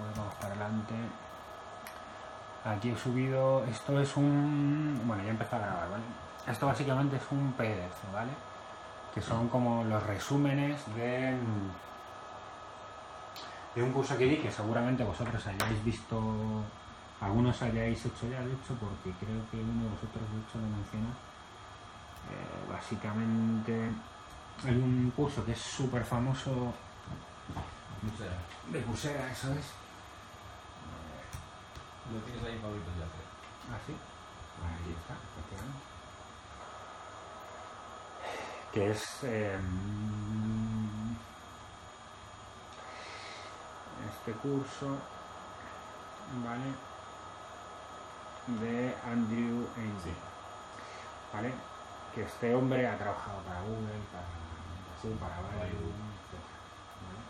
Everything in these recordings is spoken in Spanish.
Joder, vamos para adelante. Aquí he subido, esto es un... Bueno, ya empezó a grabar, ¿vale? Esto básicamente es un PDF, ¿vale? Que son como los resúmenes de un curso que di, que seguramente vosotros hayáis visto, algunos hayáis hecho ya, de hecho, porque creo que uno de vosotros de hecho lo menciona. Básicamente hay un curso que es súper famoso de Coursera, eso es. Lo tienes ahí en favoritos ya, creo. ¿Ah, sí? Ahí está, efectivamente. Que es este curso, ¿vale? De Andrew Ng, Sí. ¿vale? Que este hombre ha trabajado para Google, para Baidu, etc. ¿Vale?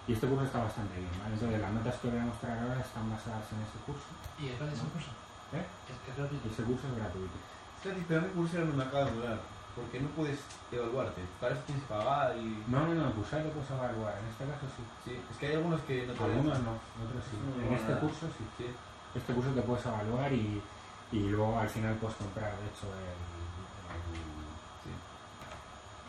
Y este curso está bastante bien, ¿vale? Entonces las notas que voy a mostrar ahora están basadas en ese curso. ¿Y es gratis el curso? ¿Eh? Es gratuito. Ese curso es gratuito. Está diferente Coursera no me acaba de dudar. Porque no puedes evaluarte. Para eso tienes que pagar y... No, Coursera lo puedes evaluar, en este caso sí. Sí, es que hay algunos que no te Algunos no, otros sí. No, En este nada. curso sí. Sí. Este curso te puedes evaluar y luego al final puedes comprar, de hecho, Sí.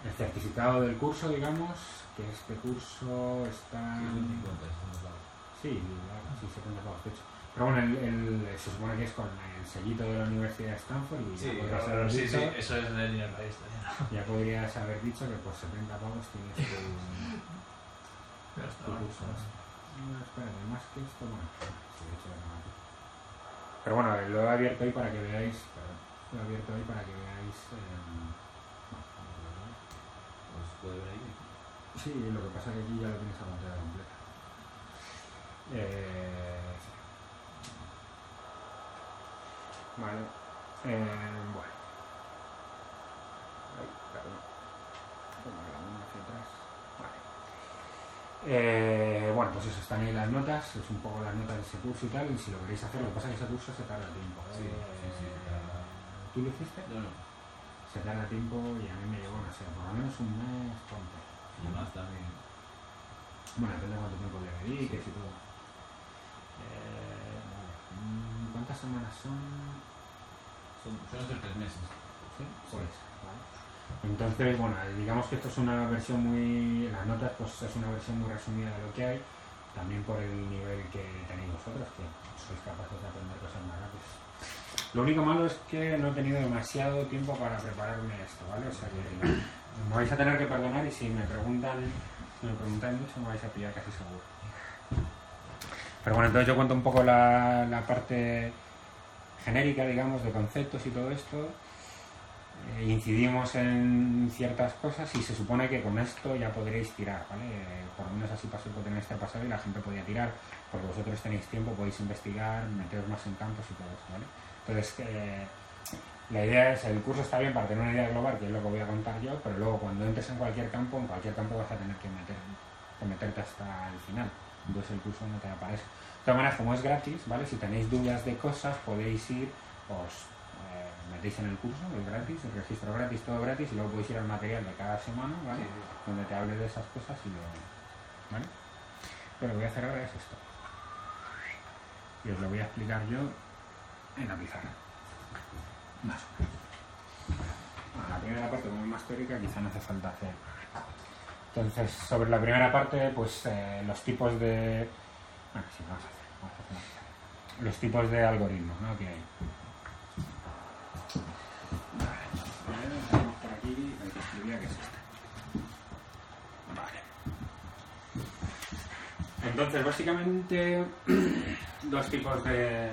el certificado del curso, digamos, que este curso está... Sí, son 50, son los lados. Sí, sí, 70 pavos, de hecho. Pero bueno, se supone que es con el sellito de la Universidad de Stanford y Sí, ya podrías claro, haber Sí, dicho, sí, eso es del dinero de esto. ya podrías haber dicho que por 70 pavos tienes Pero está tu mal. curso. No, espérate, más que esto, bueno, sí, de hecho, no. Pero bueno, lo he abierto ahí para que veáis, bueno, Pues puede ver ahí. sí, lo que pasa es que aquí ya lo tienes a pantalla completa. Vale, bueno. Ay, perdón. Pongo la mano hacia atrás. Vale. Bueno, pues eso, están ahí las notas, es un poco las notas de ese curso y tal, y si lo queréis hacer, lo que pasa es que ese curso se tarda tiempo. Sí, sí, tarda. ¿Tú lo hiciste? No. Se tarda tiempo y a mí me llevó, no sé, por lo menos un mes, ponte. Y más también. Bueno, depende de cuánto tiempo le dediques y todo. ¿Cuántas semanas son? Suelen ser 3 meses. ¿Sí? Pues, vale. Entonces, bueno, digamos que esto es una versión muy... Las notas, pues es una versión muy resumida de lo que hay, también por el nivel que tenéis vosotros, que sois capaces de aprender cosas más rápidas. Lo único malo es que no he tenido demasiado tiempo para prepararme esto, ¿vale? O sea que me vais a tener que perdonar y si me preguntáis mucho me vais a pillar casi seguro. Pero bueno, entonces yo cuento un poco la parte genérica, digamos, de conceptos y todo esto. Incidimos en ciertas cosas y se supone que con esto ya podréis tirar, ¿vale? Por lo menos así pasó el cuatrimestre pasado y la gente podía tirar, porque vosotros tenéis tiempo, podéis investigar, meteros más en campos y todo eso, ¿vale? Entonces, la idea es, el curso está bien para tener una idea global, que es lo que voy a contar yo, pero luego cuando entres en cualquier campo vas a tener que meterte hasta el final, entonces el curso no te aparece. De todas maneras, como es gratis, ¿vale? Si tenéis dudas de cosas, podéis ir, os metéis en el curso, es gratis, el registro gratis, todo gratis, y luego podéis ir al material de cada semana, ¿vale? Sí. Donde te hable de esas cosas y lo... ¿vale? Pero lo que voy a hacer ahora es esto. Y os lo voy a explicar yo en la pizarra. Más o menos. Bueno, la primera parte, como es más teórica, quizá no hace falta hacer. Entonces, sobre la primera parte, pues los tipos de... Bueno, sí, vamos a hacer una pizarra. Los tipos de algoritmos, ¿no? Que hay. Vale, por aquí, hay que escribir que es este. Vale. Entonces, básicamente, dos tipos de...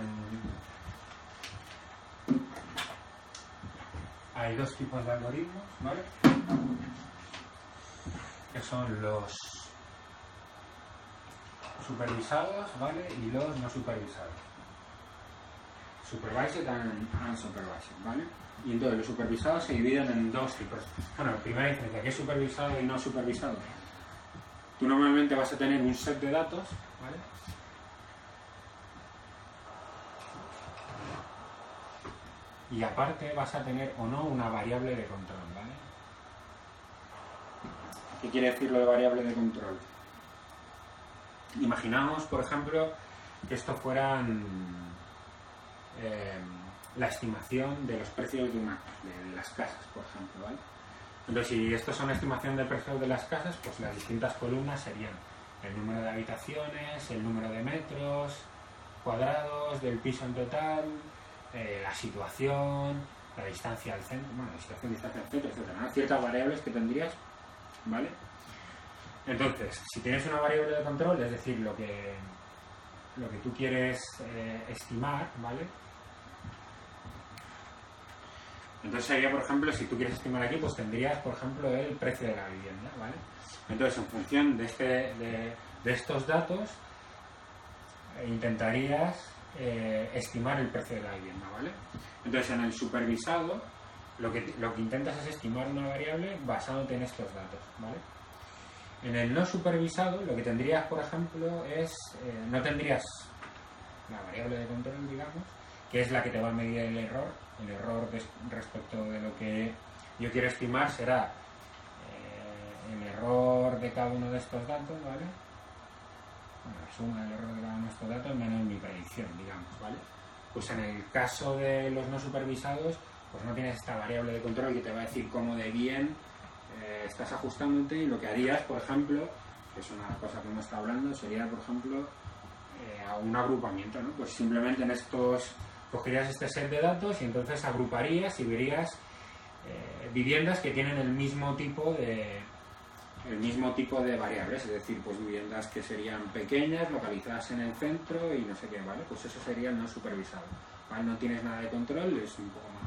Hay dos tipos de algoritmos, ¿vale? Que son los supervisados, ¿vale? Y los no supervisados. Supervised and unsupervised, ¿vale? Y entonces los supervisados se dividen en dos tipos. Bueno, primera diferencia, ¿qué es supervisado y no supervisado? Tú normalmente vas a tener un set de datos, ¿vale? Y aparte vas a tener o no una variable de control, ¿vale? ¿Qué quiere decir lo de variable de control? Imaginamos, por ejemplo, que esto fueran la estimación de los precios de las casas, por ejemplo, ¿vale? Entonces, si esto son la estimación de precios de las casas, pues las distintas columnas serían el número de habitaciones, el número de metros cuadrados del piso en total, la situación, la distancia al centro, bueno, la situación, distancia al centro, etcétera, ¿no? Ciertas variables que tendrías, ¿vale? Entonces, si tienes una variable de control, es decir, lo que tú quieres estimar, ¿vale? Entonces sería, por ejemplo, si tú quieres estimar aquí, pues tendrías, por ejemplo, el precio de la vivienda, ¿vale? Entonces, en función de estos datos, intentarías estimar el precio de la vivienda, ¿vale? Entonces, en el supervisado, lo que intentas es estimar una variable basándote en estos datos, ¿vale? En el no supervisado, lo que tendrías, por ejemplo, es... no tendrías la variable de control, digamos, que es la que te va a medir el error. El error respecto de lo que yo quiero estimar será el error de cada uno de estos datos, ¿vale? Bueno, la suma del error de cada uno de estos datos menos mi predicción, digamos, ¿vale? Pues en el caso de los no supervisados, pues no tienes esta variable de control que te va a decir cómo de bien estás ajustándote, y lo que harías, por ejemplo, que es una cosa que hemos estado hablando, sería, por ejemplo, un agrupamiento, ¿no? Pues simplemente en estos cogerías este set de datos y entonces agruparías y verías viviendas que tienen el mismo tipo de variables, es decir, pues viviendas que serían pequeñas, localizadas en el centro y no sé qué, ¿vale? Pues eso sería el no supervisado, ¿vale? No tienes nada de control, es un poco más...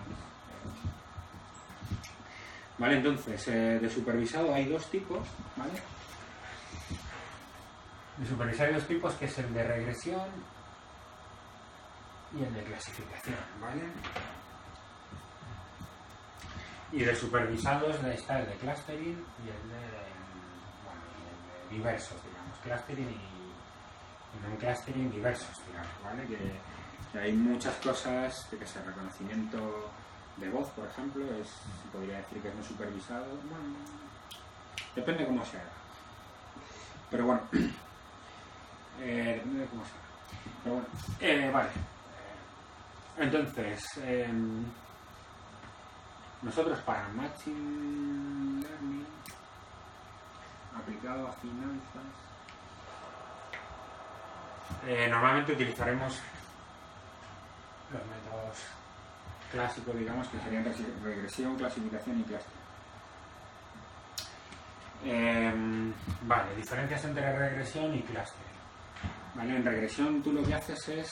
¿Vale? Entonces, de supervisado hay dos tipos, ¿vale? De supervisado hay dos tipos, que es el de regresión y el de clasificación, ¿vale? Y de supervisados está el de clustering y el de diversos, digamos, clustering y non-clustering diversos, digamos, ¿vale? Que hay muchas cosas, que es el reconocimiento de voz, por ejemplo, se podría decir que es no supervisado, bueno, depende cómo se haga, pero bueno, depende de cómo se haga, pero bueno, vale, entonces, nosotros para Machine Learning aplicado a finanzas, normalmente utilizaremos los métodos clásicos, digamos, que serían regresión, clasificación y clustering. Vale, diferencias entre regresión y clustering. Vale, en regresión tú lo que haces es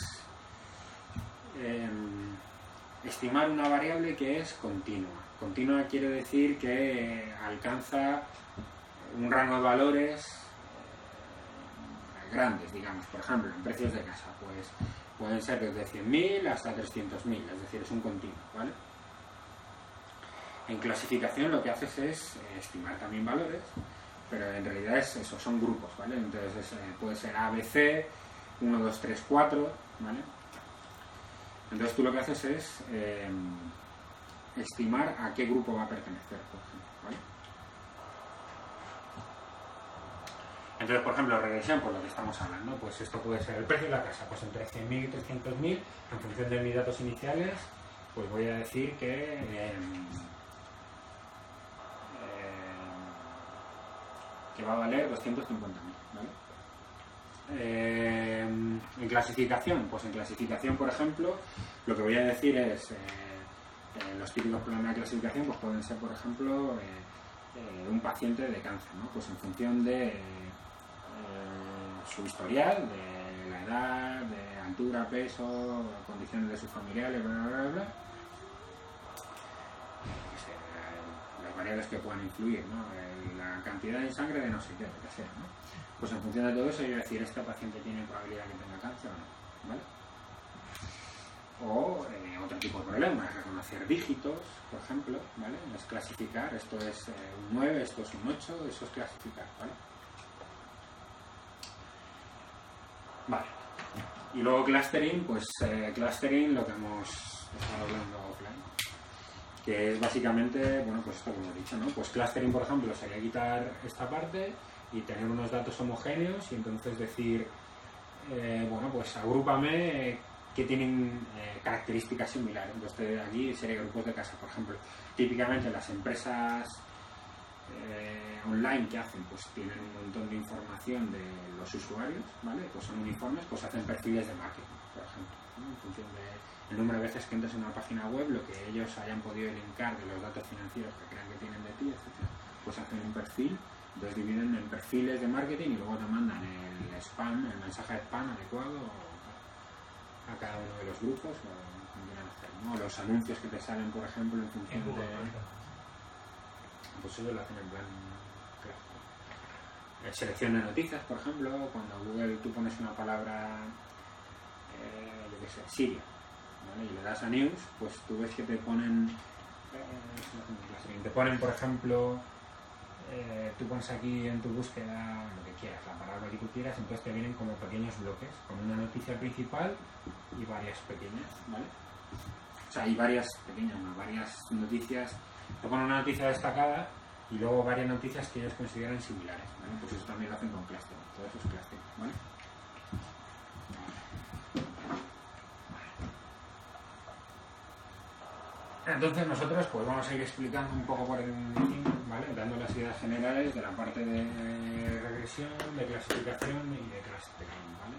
estimar una variable que es continua. Continua quiere decir que alcanza un rango de valores grandes, digamos. Por ejemplo, en precios de casa, pues pueden ser desde 100.000 hasta 300.000, es decir, es un continuo, ¿vale? En clasificación lo que haces es estimar también valores, pero en realidad es eso, son grupos, ¿vale? Entonces puede ser A, B, C, 1, 2, 3, 4, ¿vale? Entonces tú lo que haces es estimar a qué grupo va a pertenecer, por ejemplo, ¿vale? Entonces, por ejemplo, regresión, por lo que estamos hablando, pues esto puede ser el precio de la casa, pues entre 100.000 y 300.000, en función de mis datos iniciales, pues voy a decir que va a valer 250.000, ¿vale? En clasificación, pues en clasificación, por ejemplo, lo que voy a decir es los típicos problemas de clasificación, pues pueden ser, por ejemplo, un paciente de cáncer, ¿no? Pues en función de su historial, de la edad, de altura, peso, condiciones de sus familiares, bla, bla, bla, bla. Las variables que puedan influir, ¿no? La cantidad de sangre de no sé qué, lo que sea, ¿no? Pues en función de todo eso yo voy a decir, ¿este paciente tiene probabilidad de que tenga cáncer o no? ¿Vale? O otro tipo de problemas, reconocer dígitos, por ejemplo, ¿vale? Es clasificar, esto es un 9, esto es un 8, eso es clasificar, ¿vale? Vale. Y luego clustering, pues clustering, lo que hemos estado hablando offline, que es básicamente, bueno, pues esto como he dicho, ¿no? Pues clustering, por ejemplo, sería quitar esta parte y tener unos datos homogéneos y entonces decir bueno, pues agrúpame que tienen características similares. Entonces aquí serían grupos de casa, por ejemplo. Típicamente las empresas online que hacen, pues tienen un montón de información de los usuarios, ¿vale? Pues son uniformes, pues hacen perfiles de marketing, por ejemplo, ¿no? En función del número de veces que entres en una página web, lo que ellos hayan podido linkar de los datos financieros que crean que tienen de ti, etc. Pues hacen un perfil, entonces dividen en perfiles de marketing y luego te mandan el spam, el mensaje de spam adecuado a cada uno de los grupos, o como quieran hacer, ¿no? Los anuncios que te salen, por ejemplo, en función En Google, de... por ejemplo. Pues eso lo hacen en plan selección de noticias, por ejemplo, cuando a Google tú pones una palabra, yo qué sé, Siria, ¿vale? Y le das a News, pues tú ves que te ponen, por ejemplo, tú pones aquí en tu búsqueda lo que quieras, la palabra que tú quieras, entonces te vienen como pequeños bloques, con una noticia principal y varias pequeñas, ¿vale? O sea, hay varias pequeñas, ¿no? Varias noticias, te ponen una noticia destacada y luego varias noticias que ellos consideran similares, ¿vale? Pues eso también lo hacen con cluster, todo eso es cluster, ¿vale? Entonces nosotros pues vamos a ir explicando un poco por encima, ¿vale? Dando las ideas generales de la parte de regresión, de clasificación y de clustering, ¿vale?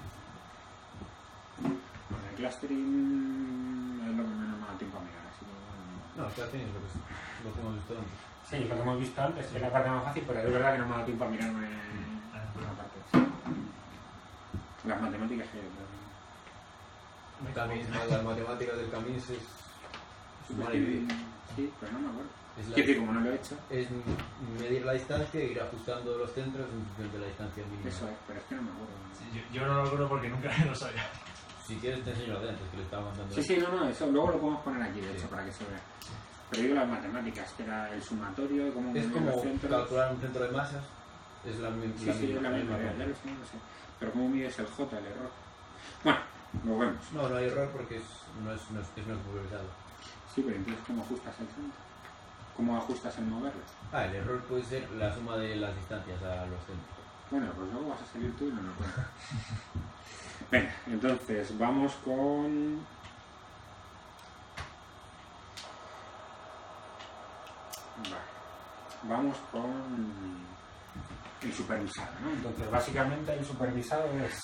Bueno, el clustering es lo que menos me da tiempo a mirar, así que bueno, No, clustering es lo que hemos visto antes. sí, lo que hemos visto antes, que es la parte más fácil, pero es verdad que no me ha dado tiempo a mirarme una parte. Las matemáticas que También las matemáticas del Camins es sumar y dividir. sí, pero no me acuerdo. Es Quiero decir, como no lo he hecho, es medir la distancia e ir ajustando los centros en función de la distancia mínima. eso es, pero es que no me acuerdo. Sí, yo no lo recuerdo porque nunca lo sabía. Si quieres te enseño lo de antes, que le estaba mandando. Sí, no, eso luego lo podemos poner aquí, de hecho, para que se vea. Pero digo las matemáticas, que era el sumatorio, cómo Es medir como los centros. calcular un centro de masas. Es la misma. Sí, es la misma idea, ya lo sé, no sé. Pero cómo mides el J, el error. Bueno, lo vemos. No hay error porque no es pulverizado. Sí, pero entonces, ¿cómo ajustas el centro? ¿Cómo ajustas el moverlo? El error puede ser la suma de las distancias a los centros. Bueno, pues luego vas a salir tú y no lo cuentas. Venga, entonces vamos con... Vale. Vamos con el supervisado, ¿no? Entonces, básicamente el supervisado es...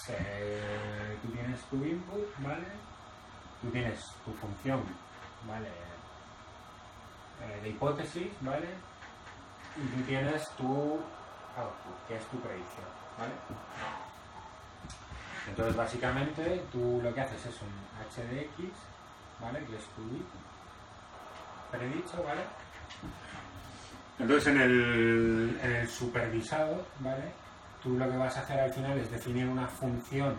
tú tienes tu input, ¿vale? Tú tienes tu función, ¿vale? De hipótesis, ¿vale? Y tú tienes tu output, que es tu predicción, ¿vale? Entonces, básicamente, tú lo que haces es un h de x, ¿vale? Que es tu predicho, ¿vale? Entonces, en el supervisado, ¿vale? Tú lo que vas a hacer al final es definir una función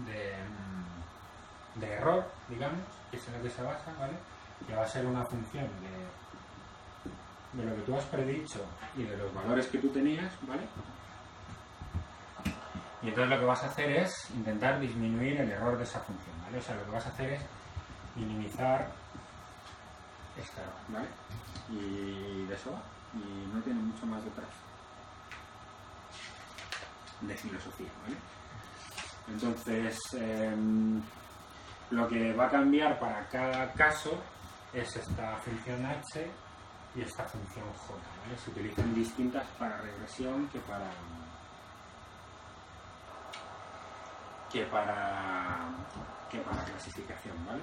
de error, digamos, que es en lo que se basa, ¿vale? Que va a ser una función de lo que tú has predicho y de los valores que tú tenías, ¿vale? Y entonces lo que vas a hacer es intentar disminuir el error de esa función, ¿vale? O sea, lo que vas a hacer es minimizar este error, ¿vale? Y de eso va. Y no tiene mucho más detrás de filosofía, ¿vale? Entonces, lo que va a cambiar para cada caso es esta función h y esta función j, ¿vale? Se utilizan distintas para regresión que para clasificación, ¿vale?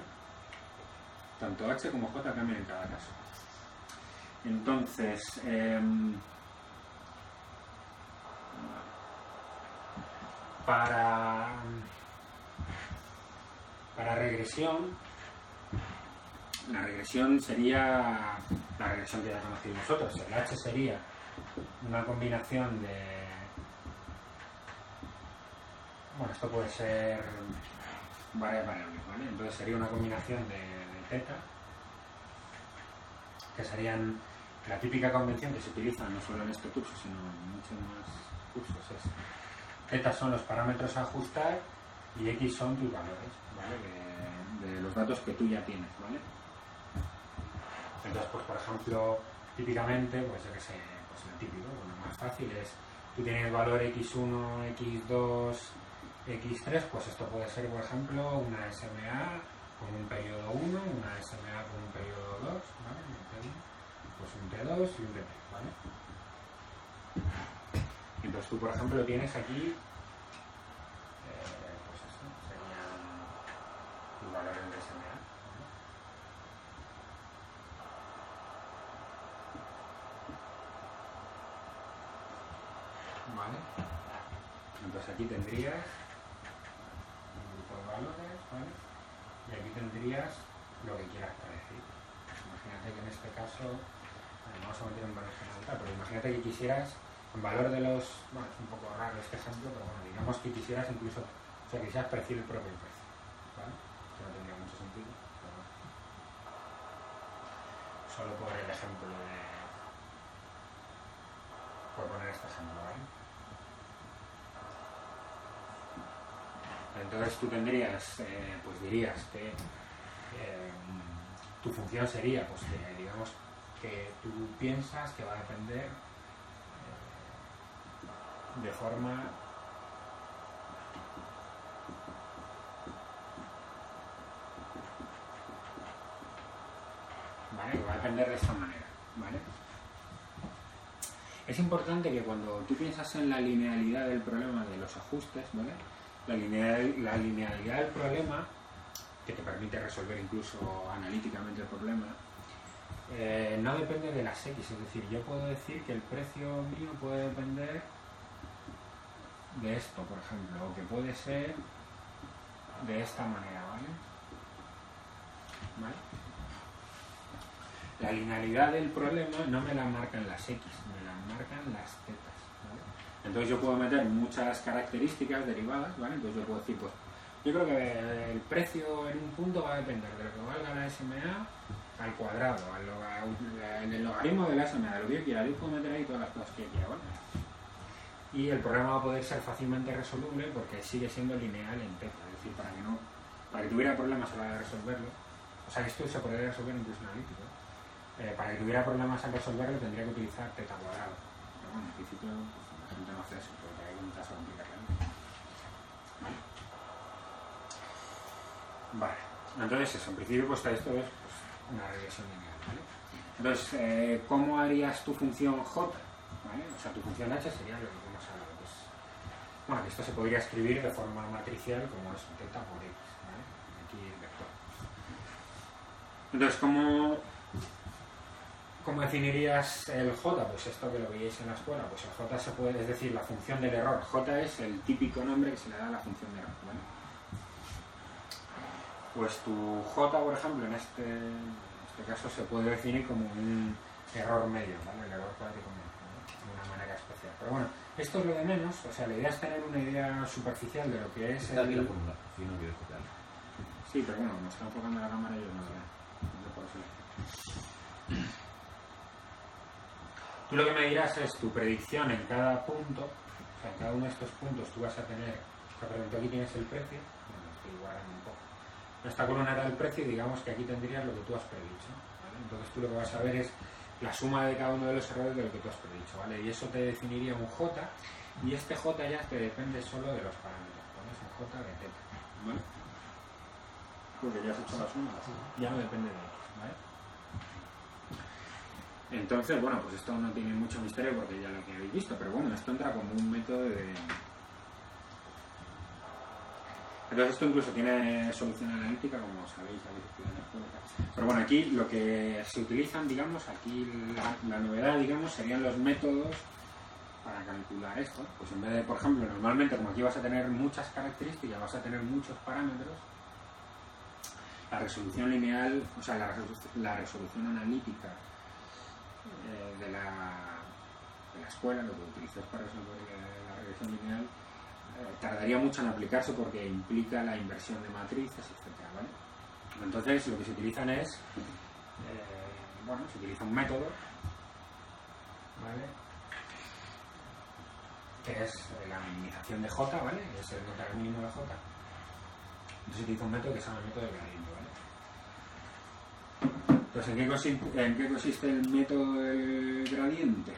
Tanto h como j cambian en cada caso. Entonces, para regresión, la regresión sería la regresión que ya conocéis vosotros. El h sería una combinación de... Bueno, esto puede ser varias variables, ¿vale? Entonces sería una combinación de teta, que serían la típica convención que se utiliza no solo en este curso, sino en muchos más cursos. Es teta son los parámetros a ajustar y x son tus valores, ¿vale? De los datos que tú ya tienes, ¿vale? Entonces, pues por ejemplo, típicamente, pues yo que sé, pues lo típico, lo más fácil es, tú tienes el valor x1, x2, X3, pues esto puede ser, por ejemplo, una SMA con un periodo 1, una SMA con un periodo 2, ¿vale? Pues un T2 y un T3, ¿vale? Entonces tú, por ejemplo, tienes aquí, pues eso, serían los valores de SMA, ¿vale? Entonces aquí tendrías un grupo de valores, ¿vale? Y aquí tendrías lo que quieras predecir. Imagínate que en este caso, vamos a meter un valor general, pero imagínate que quisieras, en valor de los, bueno, es un poco raro este ejemplo, pero bueno, digamos que quisieras incluso, o sea, quisieras predecir el propio precio, ¿vale? Que no tendría mucho sentido, pero bueno. Solo por el ejemplo de, por poner este ejemplo, ¿vale? Entonces tú tendrías, pues dirías que tu función sería, pues que digamos que tú piensas que va a depender de forma ¿vale? Que va a depender de esta manera, ¿vale? Es importante que cuando tú piensas en la linealidad del problema de los ajustes, ¿vale? La linealidad del problema, que te permite resolver incluso analíticamente el problema, no depende de las X, es decir, yo puedo decir que el precio mío puede depender de esto, por ejemplo, o que puede ser de esta manera, ¿vale? ¿Vale? La linealidad del problema no me la marcan las X, me la marcan las tetas, ¿vale? Entonces yo puedo meter muchas características derivadas, ¿vale? Entonces yo puedo decir, pues, yo creo que el precio en un punto va a depender de lo que valga la SMA al cuadrado, en el logaritmo de la SMA, de lo que yo quiera. Yo puedo meter ahí todas las cosas que yo quiera, ¿vale? Y el problema va a poder ser fácilmente resoluble porque sigue siendo lineal en teta, es decir, para que tuviera problemas a la hora de resolverlo, o sea, esto se podría resolver incluso analítico, para que tuviera problemas al resolverlo tendría que utilizar teta cuadrado, pero bueno, en principio la gente no hace eso, porque hay un caso complicado. Vale, entonces eso, en principio pues esto es pues, una regresión lineal, ¿vale? Entonces, ¿cómo harías tu función J? ¿Vale? O sea, tu función H sería lo que hemos hablado, pues, bueno, que esto se podría escribir de forma matricial como es teta por X, ¿vale? Aquí el vector. Entonces, ¿cómo definirías el J? Pues esto que lo veíais en la escuela, pues el J se puede, es decir, la función del error. J es el típico nombre que se le da a la función de error, ¿vale? Pues tu J, por ejemplo, en este caso se puede definir como un error medio, ¿vale? El error cuádrico medio, ¿vale? De una manera especial. Pero bueno, esto es lo de menos, o sea, la idea es tener una idea superficial de lo que es Está aquí la fórmula, si no quieres copiar. Sí, pero bueno, como está enfocando la cámara yo no lo veo. No puedo hacer. Tú lo que me dirás es tu predicción en cada punto, o sea, en cada uno de estos puntos tú vas a tener, o sea, por ejemplo, aquí tienes el precio, bueno, estoy guardando un poco. En esta columna era el precio y digamos que aquí tendrías lo que tú has predicho, ¿vale? Entonces tú lo que vas a ver es la suma de cada uno de los errores de lo que tú has predicho, ¿vale? Y eso te definiría un J, y este J ya te depende solo de los parámetros, pones un J de teta, ¿vale? Porque ya has hecho la suma, ya no depende de X, ¿vale? Entonces, bueno, pues esto no tiene mucho misterio porque ya lo que habéis visto, pero bueno, esto entra como un método de... Entonces esto incluso tiene solución analítica, como sabéis, habéis estudiado en la escuela. Pero bueno, aquí lo que se utilizan, digamos, aquí la novedad, digamos, serían los métodos para calcular esto. Pues en vez de, por ejemplo, normalmente como aquí vas a tener muchas características, vas a tener muchos parámetros, la resolución lineal, o sea, la resolución analítica de la escuela, lo que utilizas para resolver la regresión lineal, tardaría mucho en aplicarse porque implica la inversión de matrices, etcétera, ¿vale? Entonces lo que se utilizan es, bueno, se utiliza un método, ¿vale? Que es la minimización de J, ¿vale? Es el encontrar el mínimo de J. Entonces se utiliza un método que se llama el método de gradiente, ¿vale? Entonces, ¿en qué consiste el método del gradiente?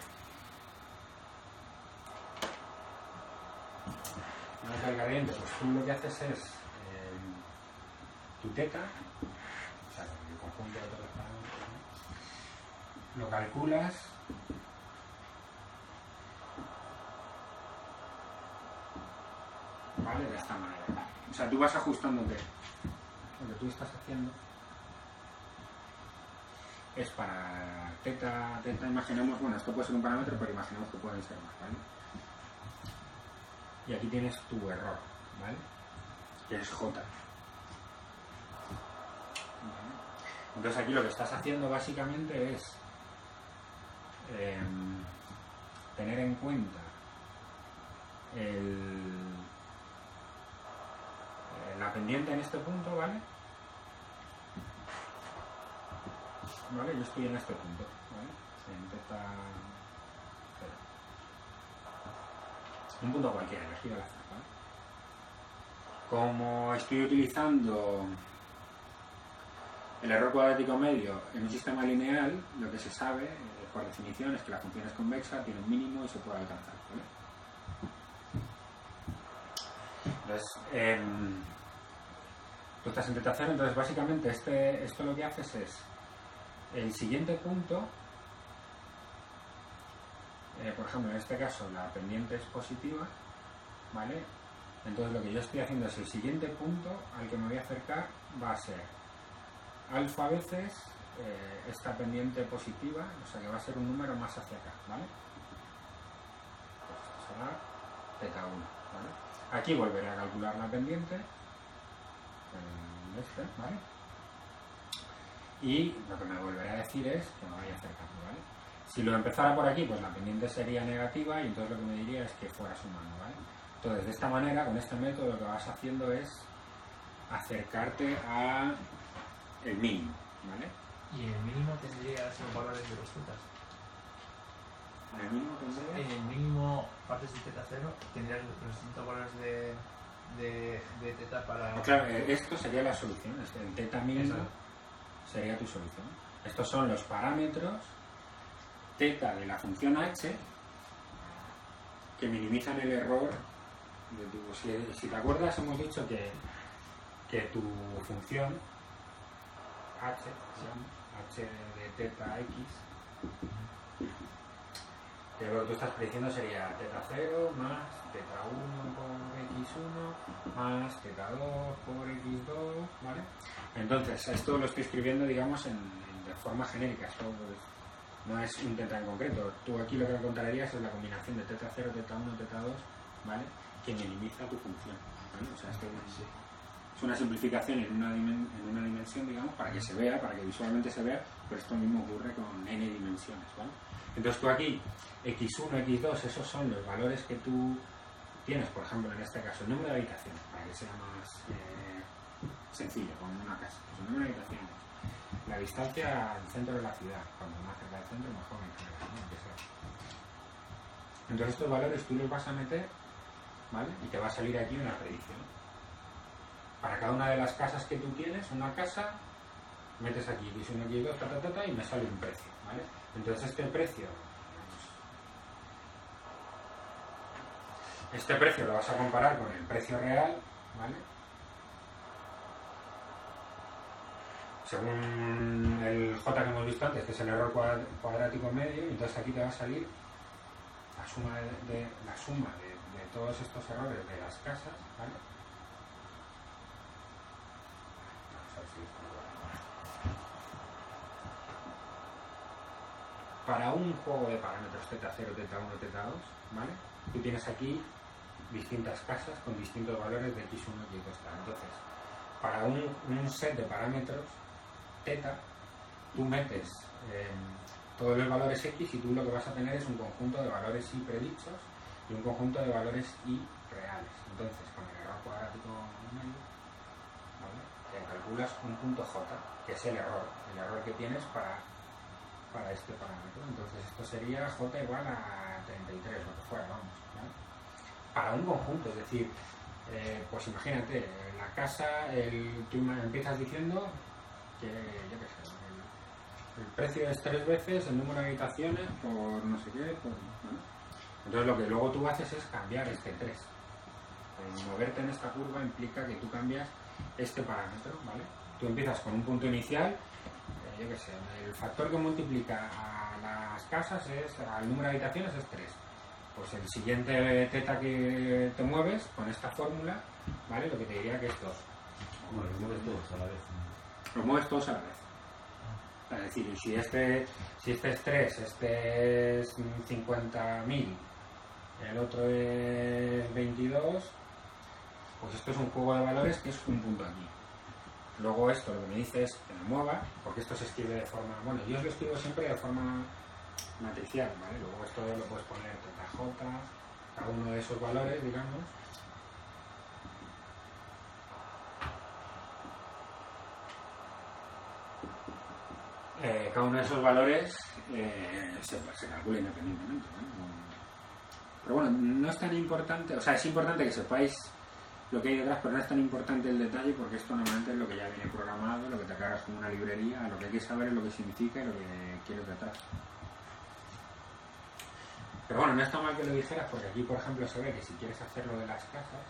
buscar el gradiente, pues tú lo que haces es tu teta, o sea, el conjunto de todos los parámetros, ¿no? Lo calculas ¿vale? De esta manera. O sea, tú vas ajustándote. Lo que tú estás haciendo es para teta, imaginemos, bueno, esto puede ser un parámetro, pero imaginemos que pueden ser más, ¿vale? Y aquí tienes tu error, ¿vale? Que es J. ¿Vale? Entonces aquí lo que estás haciendo básicamente es tener en cuenta la pendiente en este punto, ¿vale? ¿Vale? Yo estoy en este punto, ¿vale? En teta 0. Un punto cualquiera, elegido al azar, ¿vale? Como estoy utilizando el error cuadrático medio en un sistema lineal, lo que se sabe, por definición, es que la función es convexa, tiene un mínimo y se puede alcanzar, ¿vale? Entonces, tú estás en teta 0, entonces básicamente esto lo que haces es el siguiente punto, por ejemplo en este caso la pendiente es positiva, ¿vale? Entonces lo que yo estoy haciendo es el siguiente punto al que me voy a acercar va a ser alfa veces esta pendiente positiva, o sea que va a ser un número más hacia acá, ¿vale? Pues esto será teta 1, ¿vale? Aquí volveré a calcular la pendiente, ¿vale? Y lo que me volveré a decir es que me vaya acercando, ¿vale? Si lo empezara por aquí, pues la pendiente sería negativa y entonces lo que me diría es que fuera sumando, ¿vale? Entonces, de esta manera, con este método, lo que vas haciendo es acercarte a el mínimo, ¿vale? ¿Y el mínimo tendría los valores de los tetas? ¿El mínimo tendría? En el mínimo, partes de teta 0, tendrías los distintos valores de teta para... Claro, esto sería la solución, el teta mínimo sería tu solución. Estos son los parámetros teta de la función h que minimizan el error de tu... Si te acuerdas, hemos dicho que tu función h, h de teta x, que lo que tú estás prediciendo sería teta 0 más teta 1 por x1 más teta 2 por x2, ¿vale? Entonces, esto lo estoy escribiendo, digamos, de forma genérica, esto pues, no es un teta en concreto. Tú aquí lo que encontrarías es la combinación de teta 0, teta 1, teta 2, ¿vale? Que minimiza tu función, ¿vale? O sea, esto es una simplificación en una dimensión, digamos, para que se vea, para que visualmente se vea, pero esto mismo ocurre con n dimensiones, ¿vale? Entonces tú aquí, x1, x2, esos son los valores que tú tienes, por ejemplo, en este caso, el número de habitaciones, para que sea más sencillo, como en una casa. Pues el número de habitaciones, la distancia al centro de la ciudad, cuando más cerca del centro, mejor en general, ¿no? Entonces estos valores tú los vas a meter, ¿vale? Y te va a salir aquí una predicción. Para cada una de las casas que tú tienes, una casa, metes aquí x1, x2, y me sale un precio, ¿vale? Entonces este precio lo vas a comparar con el precio real, ¿vale? Según el J que hemos visto antes, que es el error cuadrático medio, entonces aquí te va a salir la suma de todos estos errores de las casas, ¿vale? Para un juego de parámetros teta 0, teta 1, teta 2, ¿vale? Tú tienes aquí distintas casas con distintos valores de x1 y x2. Entonces, para un set de parámetros teta, tú metes todos los valores x y tú lo que vas a tener es un conjunto de valores y predichos y un conjunto de valores y reales. Entonces, con el error cuadrático medio, ¿vale? Te calculas un punto j, que es el error que tienes para este parámetro. Entonces esto sería j igual a 33, lo que fuera, vamos, ¿vale? Para un conjunto, es decir, pues imagínate, la casa, tú empiezas diciendo que, yo qué sé, el precio es 3 veces el número de habitaciones por no sé qué, ¿vale? Entonces lo que luego tú haces es cambiar este 3 el moverte en esta curva implica que tú cambias este parámetro, ¿vale? Tú empiezas con un punto inicial, yo qué sé, el factor que multiplica a las casas al número de habitaciones es 3. Pues el siguiente teta que te mueves con esta fórmula, ¿vale? Lo que te diría que es 2. Bueno, los mueves todos a la vez, ¿no? Los mueves todos a la vez. Es decir, si este es 3, este es 50.000, el otro es 22, pues esto es un juego de valores que es un punto aquí. Luego esto lo que me dice es que me mueva, porque esto se escribe de forma... Bueno, yo os lo escribo siempre de forma matricial, ¿vale? Luego esto lo puedes poner TJ, cada uno de esos valores, digamos. Cada uno de esos valores se calcula independientemente, ¿no? Pero bueno, no es tan importante, o sea, es importante que sepáis lo que hay detrás, pero no es tan importante el detalle porque esto normalmente es lo que ya viene programado, lo que te cargas como una librería, lo que hay que saber es lo que significa y lo que quieres detrás. Pero bueno, no está mal que lo dijeras porque aquí, por ejemplo, se ve que si quieres hacer lo de las casas,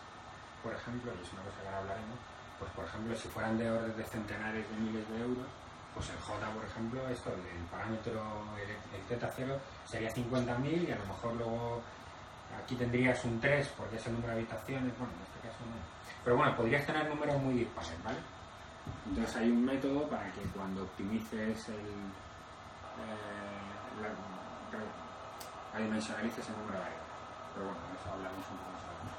por ejemplo, y es una cosa que ahora hablaremos, pues por ejemplo, si fueran de orden de centenares de miles de euros, pues el J, por ejemplo, esto, el parámetro, el Z0 sería 50.000 y a lo mejor luego aquí tendrías un 3 porque es el número de habitaciones, bueno, en este caso no. Pero bueno, podrías tener números muy dispares, ¿vale? Entonces hay un método para que cuando optimices adimensionalices el número de variables. Pero bueno, de eso hablamos un poco más adelante.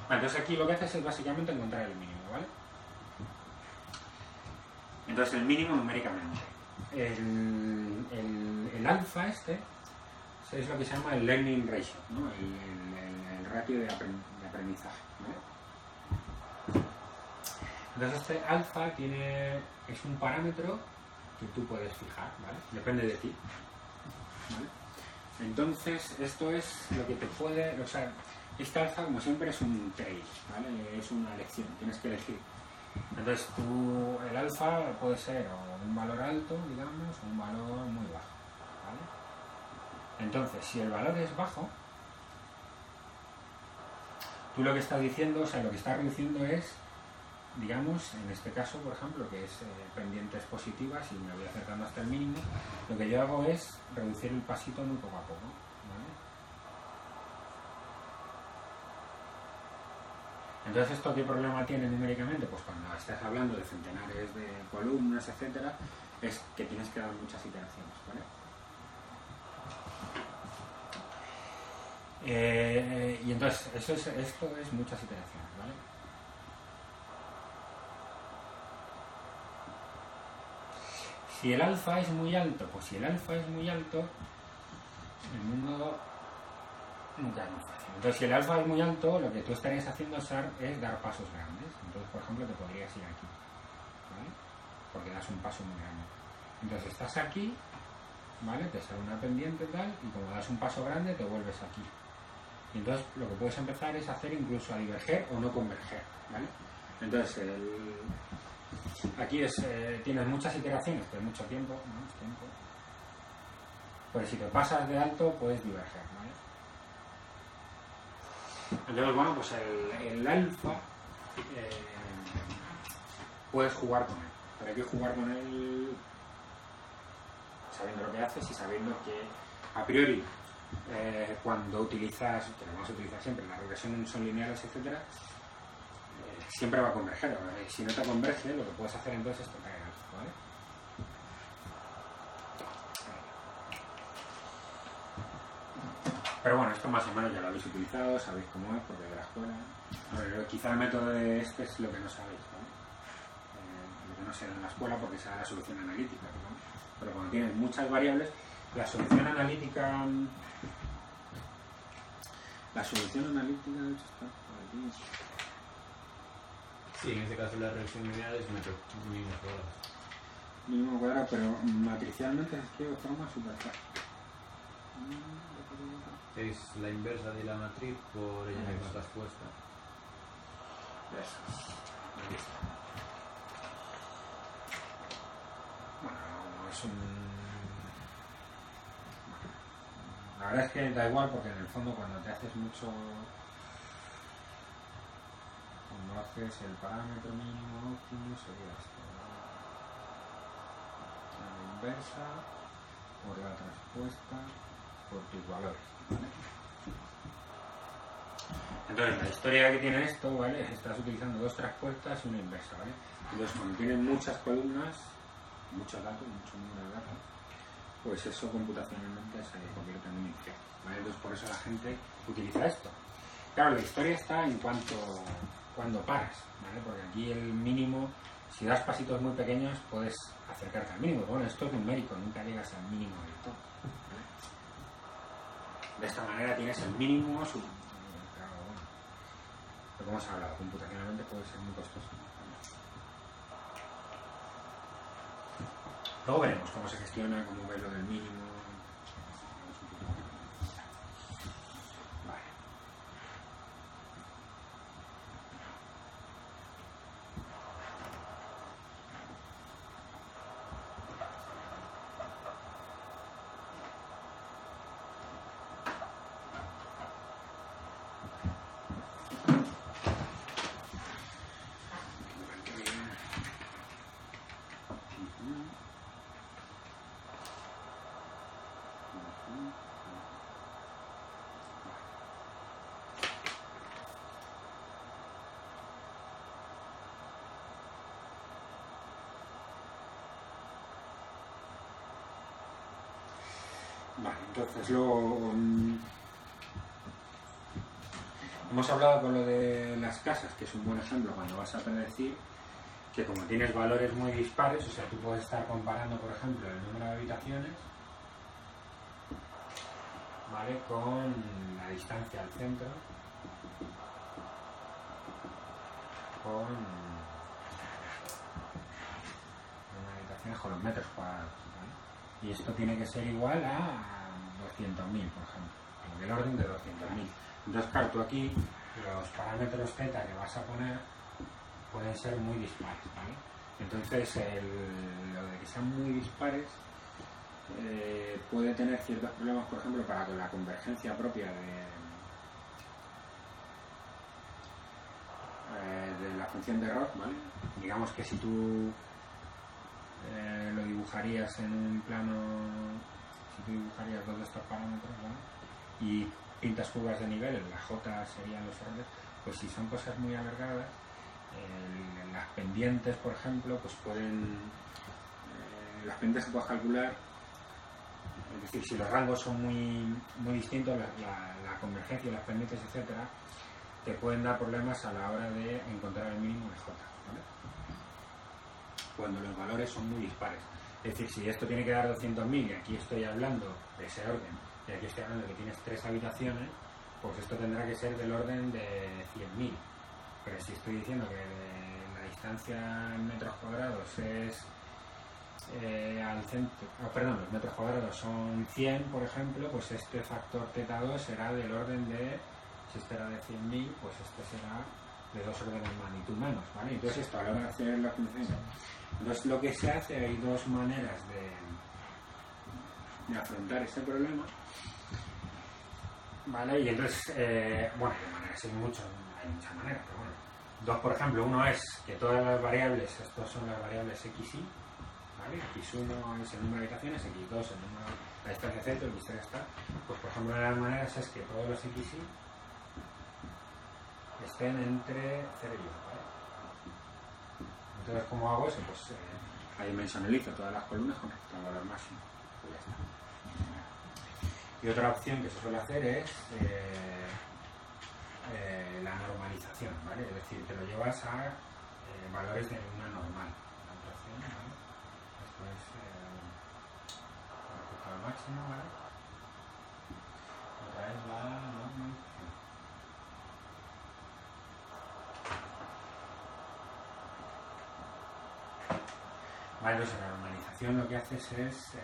Vale, entonces aquí lo que haces es básicamente encontrar el mínimo, ¿vale? Entonces el mínimo numéricamente. El alfa este es lo que se llama el learning ratio, ¿no? El ratio de aprendizaje, ¿vale? Entonces este alfa es un parámetro que tú puedes fijar, ¿vale? Depende de ti, ¿vale? Entonces esto es lo que te puede, o sea, este alfa como siempre es un trade, ¿vale? Es una elección, tienes que elegir. Entonces el alfa puede ser o un valor alto, digamos, o un valor muy bajo, ¿vale? Entonces, si el valor es bajo, tú lo que estás diciendo, o sea, lo que estás reduciendo es, digamos, en este caso, por ejemplo, que es pendientes positivas y me voy acercando hasta el mínimo, lo que yo hago es reducir el pasito muy poco a poco, ¿vale? Entonces, ¿esto qué problema tiene numéricamente? Pues cuando estás hablando de centenares de columnas, etcétera, es que tienes que dar muchas iteraciones, ¿vale? Y entonces, esto es muchas iteraciones, ¿vale? Si el alfa es muy alto, pues si el alfa es muy alto, el mundo nunca es muy fácil. Entonces, si el alfa es muy alto, lo que tú estarías haciendo es dar pasos grandes. Entonces, por ejemplo, te podrías ir aquí, ¿vale? Porque das un paso muy grande. Entonces, estás aquí, ¿vale? Te sale una pendiente tal, y como das un paso grande, te vuelves aquí. Y entonces, lo que puedes empezar es hacer incluso a diverger o no converger, ¿vale? Entonces, aquí tienes muchas iteraciones, pero mucho tiempo, más tiempo. Pues si te pasas de alto, puedes diverger, ¿vale? Entonces, bueno, pues el alfa puedes jugar con él, pero hay que jugar con él sabiendo lo que haces y sabiendo que a priori cuando utilizas, que lo vamos a utilizar siempre, la regresión son lineales, etcétera, siempre va a converger. Si no te converge, lo que puedes hacer entonces es tocar el alfa, ¿vale? Pero bueno, esto más o menos ya lo habéis utilizado, sabéis cómo es, porque de la escuela. Pero quizá el método de este es lo que no sabéis, ¿vale? Lo que no se da en la escuela porque se da la solución analítica, ¿no? Pero cuando tienes muchas variables, la solución analítica de hecho está por aquí. Sí, en este caso la regresión lineal es mínimo cuadrado. Mínimo cuadrado, pero matricialmente se escribe de forma súper fácil. Es la inversa de la matriz por ella misma traspuesta. Eso. Ahí está. Bueno, es un... La verdad es que da igual porque en el fondo cuando te haces mucho... Entonces el parámetro mínimo óptimo sería esto. La inversa por la traspuesta por tus valores, ¿vale? Entonces la historia que tiene esto, ¿vale? Es que estás utilizando dos traspuestas y una inversa, ¿vale? Entonces cuando tienes muchas columnas, muchos datos, mucho número de datos, pues eso computacionalmente se convierte en un infierno, ¿vale? Entonces por eso la gente utiliza esto. Claro, la historia está en cuando paras, ¿vale? Porque aquí el mínimo, si das pasitos muy pequeños, puedes acercarte al mínimo. Bueno, esto es numérico, nunca llegas al mínimo del todo, ¿vale? De esta manera tienes el mínimo, claro, bueno, pero como hemos hablado, computacionalmente puede ser muy costoso. Luego veremos cómo se gestiona, cómo ve lo del mínimo. Vale. Vale, entonces luego hemos hablado con lo de las casas, que es un buen ejemplo cuando vas a predecir que como tienes valores muy dispares, o sea, tú puedes estar comparando, por ejemplo, el número de habitaciones, ¿vale? Con la distancia al centro, con habitaciones con los metros cuadrados, ¿vale? Y esto tiene que ser igual a 200.000, por ejemplo, del orden de 200.000. Entonces, claro, tú aquí los parámetros z que vas a poner pueden ser muy dispares, ¿vale? Entonces, lo de que sean muy dispares puede tener ciertos problemas, por ejemplo, para la convergencia propia de la función de error, ¿vale? Digamos que si tú lo dibujarías en un plano, si tú dibujarías dos de estos parámetros, ¿vale? Y pintas curvas de nivel, la J serían los errores, pues si son cosas muy alargadas, las pendientes, por ejemplo, pues pueden, las pendientes que puedes calcular, es decir, si los rangos son muy distintos, la convergencia, las pendientes, etcétera, te pueden dar problemas a la hora de encontrar el mínimo de J, ¿vale? Cuando los valores son muy dispares. Es decir, si esto tiene que dar 200.000 y aquí estoy hablando de ese orden, y aquí estoy hablando de que tienes 3 habitaciones, pues esto tendrá que ser del orden de 100.000. Pero si estoy diciendo que la distancia en metros cuadrados es al centro, los metros cuadrados son 100, por ejemplo, pues este factor θ2 será del orden de, si este era de 100.000, pues este será de 2 órdenes de magnitud menos, ¿vale? Entonces esto a la hora de hacer la función. Entonces lo que se hace, hay dos maneras de afrontar este problema, ¿vale? Y entonces, bueno, de maneras hay muchas maneras, pero bueno. Dos, por ejemplo, uno es que todas las variables, estas son las variables x, y, ¿vale? X1 es el número de habitaciones, x2 el número, la distancia z, el misterio está. Pues por ejemplo, una de las maneras es que todos los x estén entre 0 y 1, ¿vale? Entonces, ¿cómo hago eso? Pues adimensionalizo todas las columnas con respecto al valor máximo. Pues ya está. Y otra opción que se suele hacer es la normalización, ¿vale? Es decir, te lo llevas a valores de una normal. La otra opción, ¿vale? Esto es con respecto al máximo, ¿vale? Otra es la normalización. Vale, entonces la normalización lo que haces es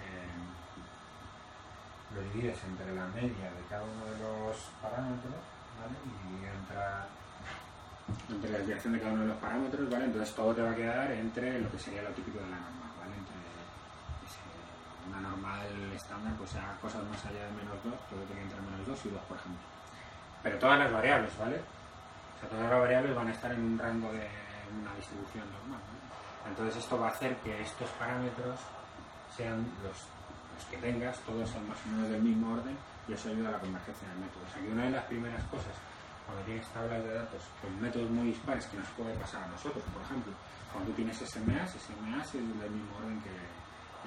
lo divides entre la media de cada uno de los parámetros, ¿vale? Y entre la desviación de cada uno de los parámetros, ¿vale? Entonces todo te va a quedar entre lo que sería lo típico de la normal, ¿vale? Entre una normal estándar, pues sea cosas más allá de -2, todo tiene que entre -2 y 2, por ejemplo. Pero todas las variables, ¿vale? O sea, todas las variables van a estar en un rango de una distribución normal, ¿no? Entonces esto va a hacer que estos parámetros sean los que tengas, todos son más o menos del mismo orden, y eso ayuda a la convergencia del método. O sea que una de las primeras cosas cuando tienes tablas de datos con métodos muy dispares que nos puede pasar a nosotros, por ejemplo, cuando tú tienes SMAs es del mismo orden que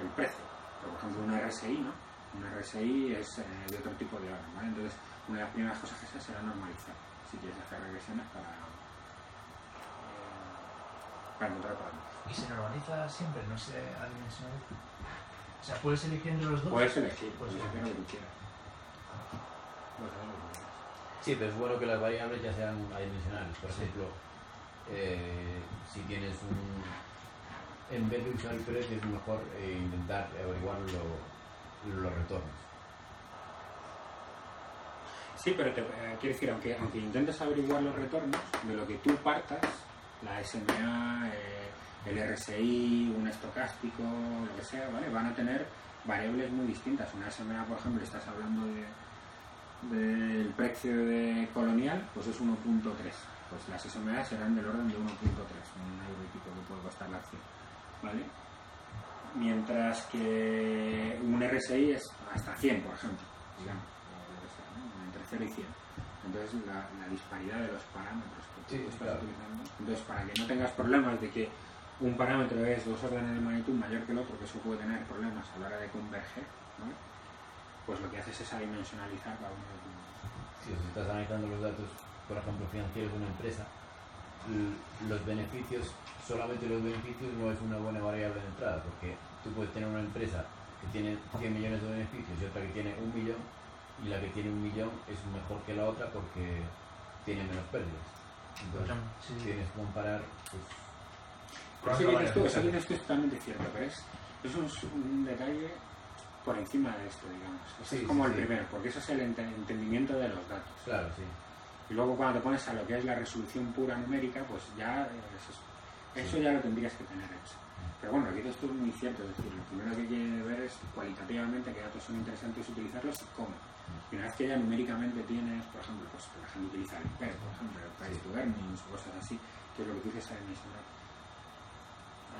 el precio. Por ejemplo, una RSI, ¿no? Una RSI es de otro tipo de orden, ¿vale? Entonces, una de las primeras cosas que se hace será normalizar, si quieres hacer regresiones para encontrar parámetros. ¿Y se normaliza siempre? ¿No se adimensional? O sea, ¿puedes elegir entre los dos? Puedes elegir, puedes elegir lo que tú quieras. Puedes hacer lo que quieras. Sí, pero es bueno que las variables ya sean adimensionales. Por ejemplo, si tienes en vez de usar el precio es mejor intentar averiguar los retornos. Sí, pero quiero decir, aunque intentes averiguar los retornos, de lo que tú partas, la SMA, el RSI, un estocástico, lo que sea, ¿vale? Van a tener variables muy distintas. Una SMA, por ejemplo, estás hablando del precio de Colonial, pues es 1.3. Pues las SMA serán del orden de 1.3, un euro y pico que puede costar la acción, ¿vale? Mientras que un RSI es hasta 100, por ejemplo, digamos, entre 0 y 100. Entonces la disparidad de los parámetros que tú estás utilizando. Entonces, para que no tengas problemas de que un parámetro es 2 órdenes de magnitud mayor que el otro, que eso puede tener problemas a la hora de converger, ¿no? Pues lo que haces es adimensionalizar cada uno de tus. Si estás analizando los datos, por ejemplo, financieros de una empresa, los beneficios, solamente los beneficios no es una buena variable de entrada, porque tú puedes tener una empresa que tiene 100 millones de beneficios y otra que tiene 1 millón, y la que tiene 1 millón es mejor que la otra porque tiene menos pérdidas. Entonces, tienes que comparar, pues... Eso que dices tú es totalmente cierto, pero eso es un detalle por encima de esto, digamos. Eso es como el primero, porque eso es el entendimiento de los datos. Claro, sí. Y luego cuando te pones a lo que es la resolución pura numérica, pues ya eso ya lo tendrías que tener hecho. Pero bueno, aquí esto es muy cierto, es decir, lo primero que hay que ver es cualitativamente qué datos son interesantes utilizarlos y cómo. Y una vez que ya numéricamente tienes, por ejemplo, pues la gente utiliza el PER, por ejemplo, el Price to Earnings o cosas así, que es lo que tú dices a dimensionar.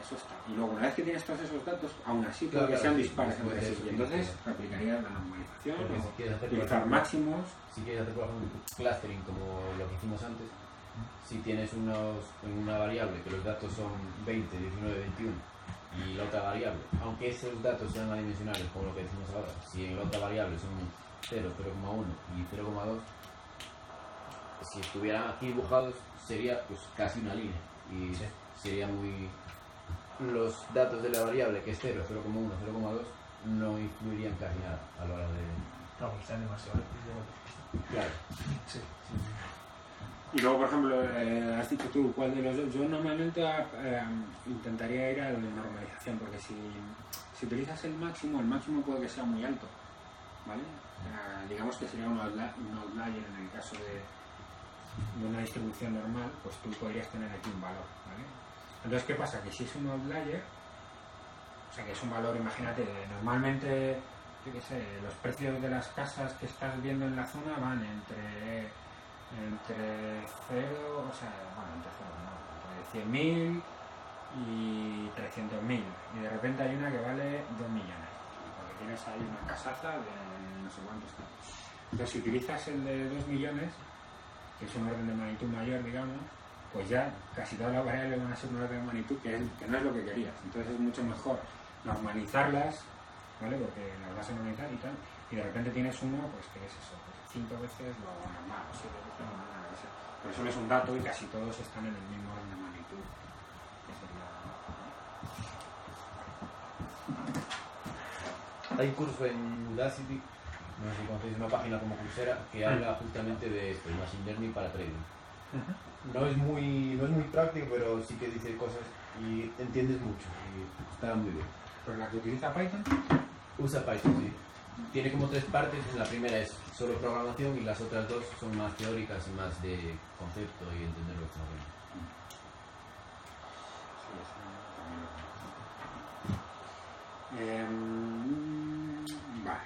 Eso está. Y luego, una vez que tienes todos esos datos, aún así, claro, que sean dispares entre sí. Y entonces aplicarías la normalización, o utilizar máximos. Si quieres hacer, por ejemplo, clustering, como lo que hicimos antes, si tienes en una variable que los datos son 20, 19, 21, y la otra variable, aunque esos datos sean adimensionales, como lo que decimos ahora, si en la otra variable son 0, 0,1 y 0,2, si estuvieran aquí dibujados sería pues casi una línea y sería muy... Los datos de la variable, que es 0, 0,1, 0,2, no influirían casi nada a la hora de... No, porque están demasiado... Claro. Sí. Y luego, por ejemplo, has dicho tú, ¿cuál de los dos? Yo normalmente intentaría ir a la normalización, porque si utilizas el máximo puede que sea muy alto, ¿vale? Digamos que sería un outlier en el caso de una distribución normal, pues tú podrías tener aquí un valor, ¿vale? Entonces, ¿qué pasa? Que si es un outlier, o sea, que es un valor, imagínate, normalmente, yo qué sé, los precios de las casas que estás viendo en la zona van entre 0, o sea, bueno, entre 100.000 y 300.000, y de repente hay una que vale 2 millones, porque tienes ahí una casaza de no sé cuántos casos. Entonces, si utilizas el de 2 millones, que es un orden de magnitud mayor, digamos, pues ya casi todas las variables van a ser un orden de magnitud que no es lo que querías. Entonces es mucho mejor normalizarlas, ¿vale? Porque las vas a normalizar y tal, y de repente tienes uno, pues que es eso, pues 5 veces lo normal, o 7 veces lo normal, o sea, pero solo es un dato y casi todos están en el mismo orden de magnitud. Hay un curso en Udacity, no sé si conocéis una página como Coursera, que habla justamente de esto, Machine Learning para trading. No es muy práctico, pero sí que dice cosas y entiendes mucho y está muy bien. ¿Pero la que utiliza Python? Usa Python, sí. Tiene como 3 partes, la primera es solo programación y las otras 2 son más teóricas y más de concepto y entender lo que estamos viendo. Vale.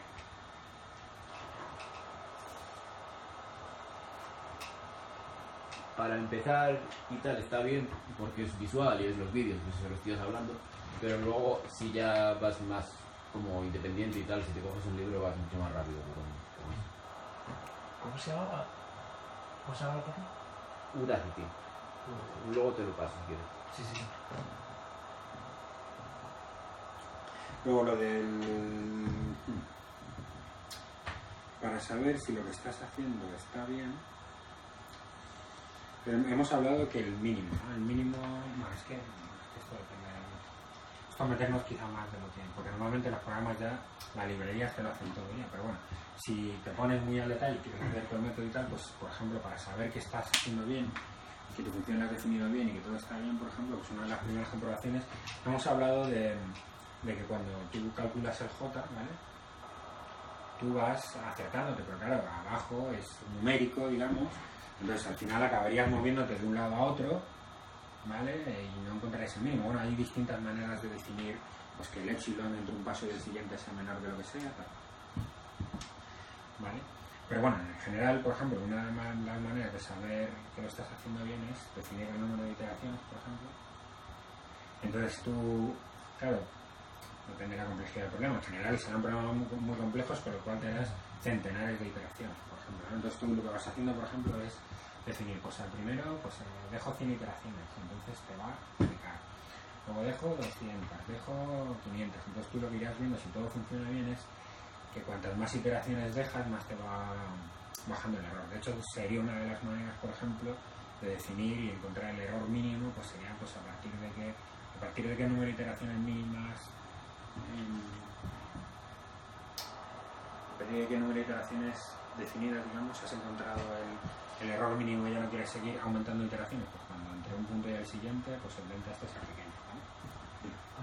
para empezar y tal está bien porque es visual y es los vídeos, pues se los tíos hablando, pero luego si ya vas más como independiente y tal, si te coges un libro vas mucho más rápido con eso. ¿Cómo se llama? ¿Cómo se llama la página? Udacity. Luego te lo paso si quieres. Sí, sí. Luego lo del... Para saber si lo que estás haciendo está bien, hemos hablado que el mínimo, ¿no? El mínimo, no, es que esto depende de mucho. Esto meternos quizá más de lo que... Porque normalmente los programas ya, la librería te lo hacen todo ya, pero bueno, si te pones muy al detalle y quieres hacer todo el método y tal, pues por ejemplo, para saber que estás haciendo bien, que tu función la has definido bien y que todo está bien, por ejemplo, pues una de las primeras comprobaciones, hemos hablado de que cuando tú calculas el J, ¿vale? Tú vas acercándote, pero claro, abajo es numérico, digamos, entonces al final acabarías moviéndote de un lado a otro, ¿vale? Y no encontraréis el mínimo. Bueno, hay distintas maneras de definir pues que el epsilon entre un paso y el siguiente sea menor de lo que sea, tal. ¿Vale? Pero bueno, en general, por ejemplo, una de las maneras de saber que lo estás haciendo bien es definir el número de iteraciones, por ejemplo. Entonces tú, claro, depende de la complejidad del problema. En general serán problemas muy complejos, con lo cual te das centenares de iteraciones, por ejemplo, ¿no? Entonces tú lo que vas haciendo, por ejemplo, es definir, pues al primero, pues dejo 100 iteraciones, entonces te va a aplicar. Luego dejo 200, dejo 500. Entonces tú lo que irás viendo, si todo funciona bien, es que cuantas más iteraciones dejas, más te va bajando el error. De hecho, sería una de las maneras, por ejemplo, de definir y encontrar el error mínimo, pues sería pues a partir de qué número de iteraciones mínimas, a partir de qué número de iteraciones definidas, digamos, has encontrado el error mínimo y ya no quieres seguir aumentando iteraciones. Pues cuando entre un punto y el siguiente, pues el delta este sea pequeño, ¿vale?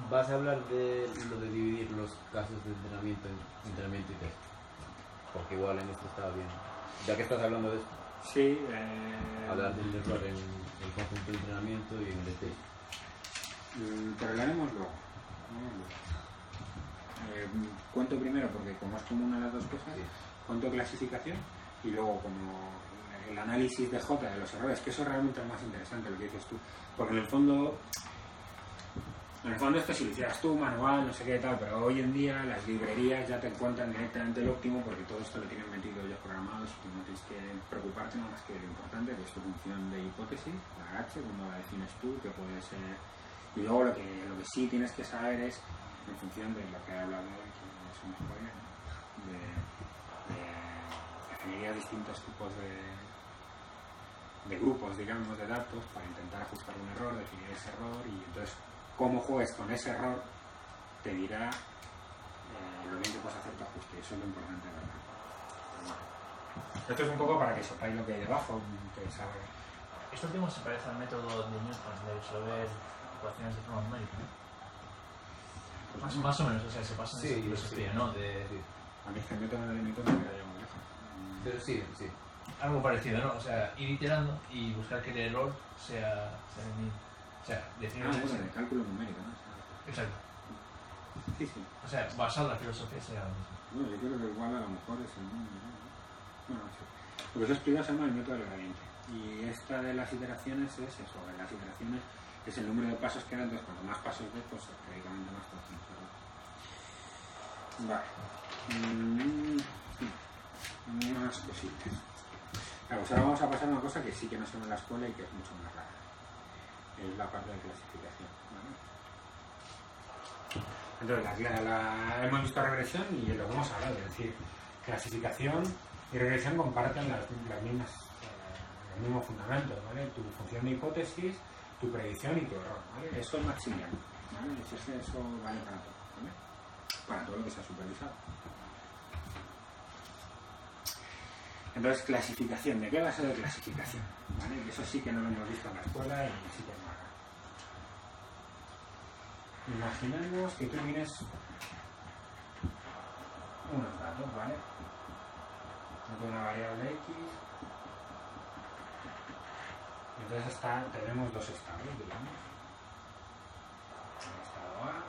Vas a hablar de lo de dividir los casos de entrenamiento en entrenamiento y test, porque igual en esto está bien. Ya que estás hablando de esto, Sí, hablar del error en el conjunto de entrenamiento y en el de test. pero lo haremos luego. Cuento primero, porque como es común a las dos cosas, Sí. cuento clasificación y luego como el análisis de J de los errores, que eso realmente es más interesante lo que dices tú, porque en el fondo esto si lo hicieras tú, manual, no sé qué tal, pero hoy en día las librerías ya te encuentran directamente el óptimo porque todo esto lo tienen metido ellos programados y no tienes que preocuparte nada más que lo importante, que es tu función de hipótesis, la H, cómo la defines tú, que puede ser... Y luego lo que sí tienes que saber es, en función de lo que he hablado hoy, que somos jóvenes, definiría distintos tipos de grupos, digamos, de datos para intentar ajustar un error, definir ese error y entonces cómo juegues con ese error te dirá lo bien que puedes hacer tu ajuste. Eso es lo importante, ¿verdad? Bueno. Esto es un poco para que sepáis lo que hay debajo, que sabe. Esto último se parece al método de Newton de resolver ecuaciones de forma numérica, ¿no? Pues Más o menos, o sea, se pasa en Sí, esa filosofía, sí. ¿no? De a mí es que el método de Newton me queda ya muy lejos. Pero sí, sí. algo parecido, ¿no? O sea, ir iterando y buscar que el error sea el mínimo. O sea, definir Bueno, de cálculo numérico, ¿no? Exacto. Sí, sí. O sea, basado en la filosofía sea lo mismo. Bueno, yo creo que igual a lo mejor es el mundo, ¿no? Bueno, sí. Lo que os he explicado se llama el método del gradiente. Y esta de las iteraciones es eso, de las iteraciones es el número de pasos que da, entonces cuanto más pasos des, pues teóricamente más te hacen. Vale. Más cositas. Claro, pues ahora vamos a pasar a una cosa que sí que no se ve en la escuela y que es mucho más rara. Es la parte de clasificación, ¿vale? Entonces, hemos visto regresión y lo que hemos hablado, es decir, clasificación y regresión comparten las mismas, los mismos fundamentos, ¿vale? Tu función de hipótesis, tu predicción y tu error, ¿vale? Eso es maximiano, ¿vale? Eso vale para todo, ¿vale? Para todo lo que sea supervisado. Entonces, clasificación. ¿De qué va a ser de clasificación? ¿Vale? Eso sí que no lo hemos visto en la escuela y sí que es más raro. Imaginemos que tú tienes unos datos, ¿vale? Tengo una variable X. Entonces tenemos dos estados, digamos. El estado A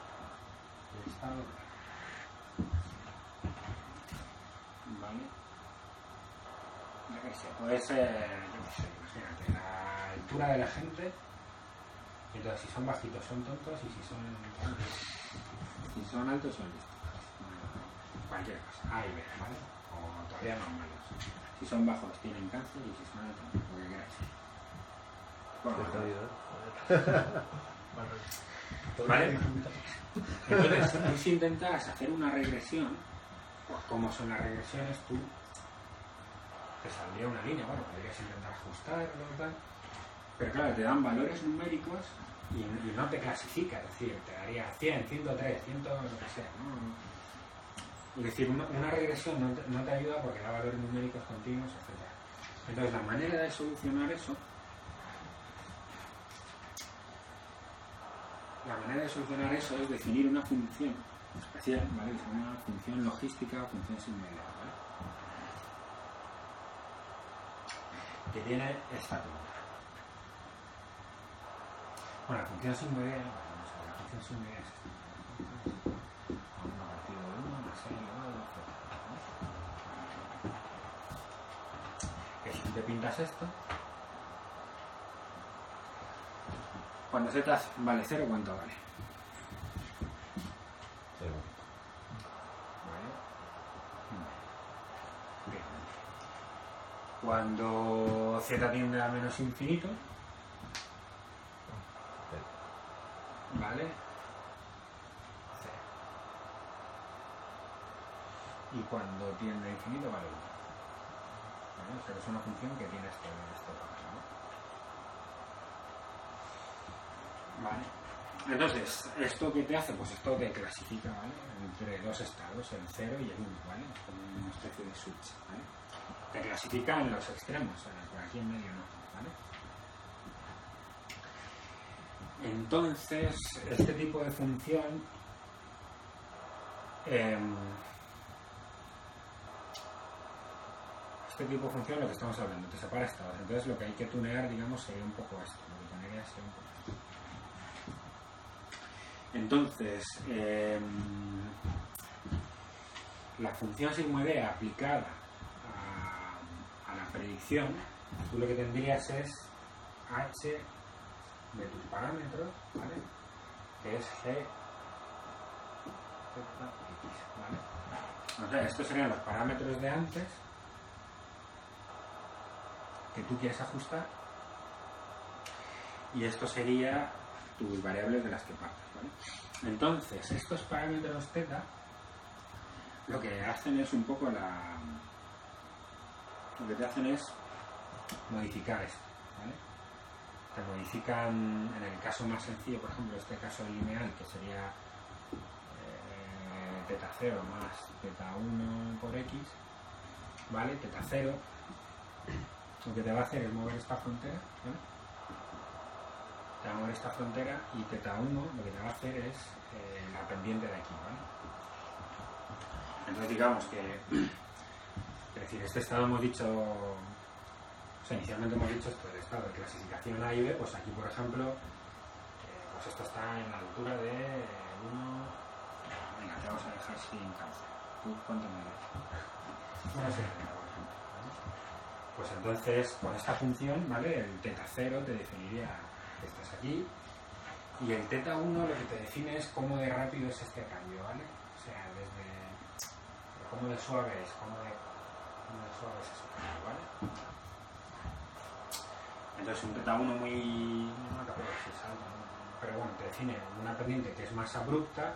y el estado B. ¿Vale? Yo qué sé, puede ser, yo qué sé, imagínate, altura de la gente. Entonces, si son bajitos son tontos y si son altos son listos. Cualquier cosa, A y B, ¿vale? O todavía más malos. Si son bajos tienen cáncer y si son altos, lo que queráis. ¿Vale? Entonces, tú si intentas hacer una regresión, pues como son las regresiones, tú te saldría una línea, bueno, podrías intentar ajustarlo y tal, pero claro, te dan valores numéricos y no te clasifica, es decir, te daría 100, 103, 100, lo que sea, ¿no? Es decir, una regresión no te ayuda porque da valores numéricos continuos, etc. Entonces, la manera de solucionar eso es definir una función especial, ¿vale? Que se llama función logística o función sigmoidea, ¿vale? Que tiene esta pregunta. Bueno, la función sigmoidea, vamos a ver, la función sigmoidea es esta. 1 partido de 1 más 6 elevado a 0. Que si te pintas esto, cuando z vale 0, ¿cuánto vale? 0. ¿Vale? Bien. Cuando z tiende a menos infinito, ¿vale? 0. Y cuando tiende a infinito vale 1. ¿Vale? O sea, es una función que tiene este paso, ¿no? Vale. Entonces, ¿esto qué te hace? Pues esto te clasifica, ¿vale? Entre dos estados, el 0 y el 1, ¿vale? Como una especie de switch, ¿vale? Te clasifica en los extremos, por aquí en medio no, ¿vale? Entonces, este tipo de función lo que estamos hablando, te separa estados. Entonces lo que hay que tunear, digamos, sería un poco esto. Lo que tunearía sería un poco esto. Entonces, la función sigmoidea aplicada a la predicción, tú lo que tendrías es h de tus parámetros, ¿vale? Que es g, ¿vale? O sea, estos serían los parámetros de antes que tú quieres ajustar y esto sería tus variables de las que partes, ¿vale? Entonces, estos parámetros θ lo que hacen es un poco lo que te hacen es modificar esto, ¿vale? Te modifican, en el caso más sencillo, por ejemplo, este caso lineal, que sería θ0 más θ1 por x, ¿vale? θ0 lo que te va a hacer es mover esta frontera, ¿vale? Te va a mover esta frontera y θ1 lo que te va a hacer es la pendiente de aquí, ¿vale? Entonces digamos que, es decir, este estado hemos dicho, o sea, inicialmente hemos dicho esto del estado de clasificación A y B, pues aquí por ejemplo, pues esto está en la altura de 1, venga, te vamos a dejar sin cáncer. ¿Tú cuánto me das? 1,70, por ejemplo, ¿vale? Pues entonces, con esta función, ¿vale? El θ0 te definiría que estás aquí y el θ1 lo que te define es cómo de rápido es este cambio, ¿vale? O sea, desde cómo de suave es, cómo de suave es ese cambio, ¿vale? Entonces un θ1 muy... no me acuerdo si es alto, ¿no? Pero bueno, te define una pendiente que es más abrupta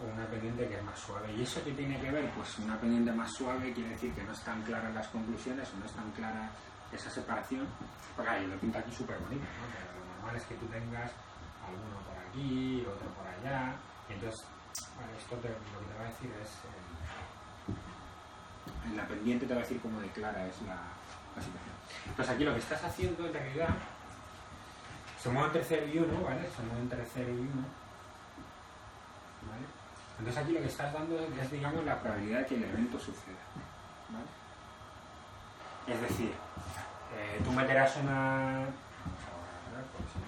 o una pendiente que es más suave. ¿Y eso qué tiene que ver? Pues una pendiente más suave quiere decir que no están claras las conclusiones o no es tan clara esa separación. Porque ahí lo pinta aquí súper bonito, ¿no? Pero lo normal es que tú tengas alguno por aquí, otro por allá. Y entonces, bueno, esto lo que te va a decir es... en la pendiente te va a decir cómo de clara es la situación. Entonces aquí lo que estás haciendo en realidad se mueve entre 0 y 1, ¿vale? Se mueve entre 0 y 1, ¿vale? Entonces aquí lo que estás dando es, digamos, la probabilidad de que el evento suceda, ¿vale? Es decir, tú meterás una... Vamos a ver, por si no.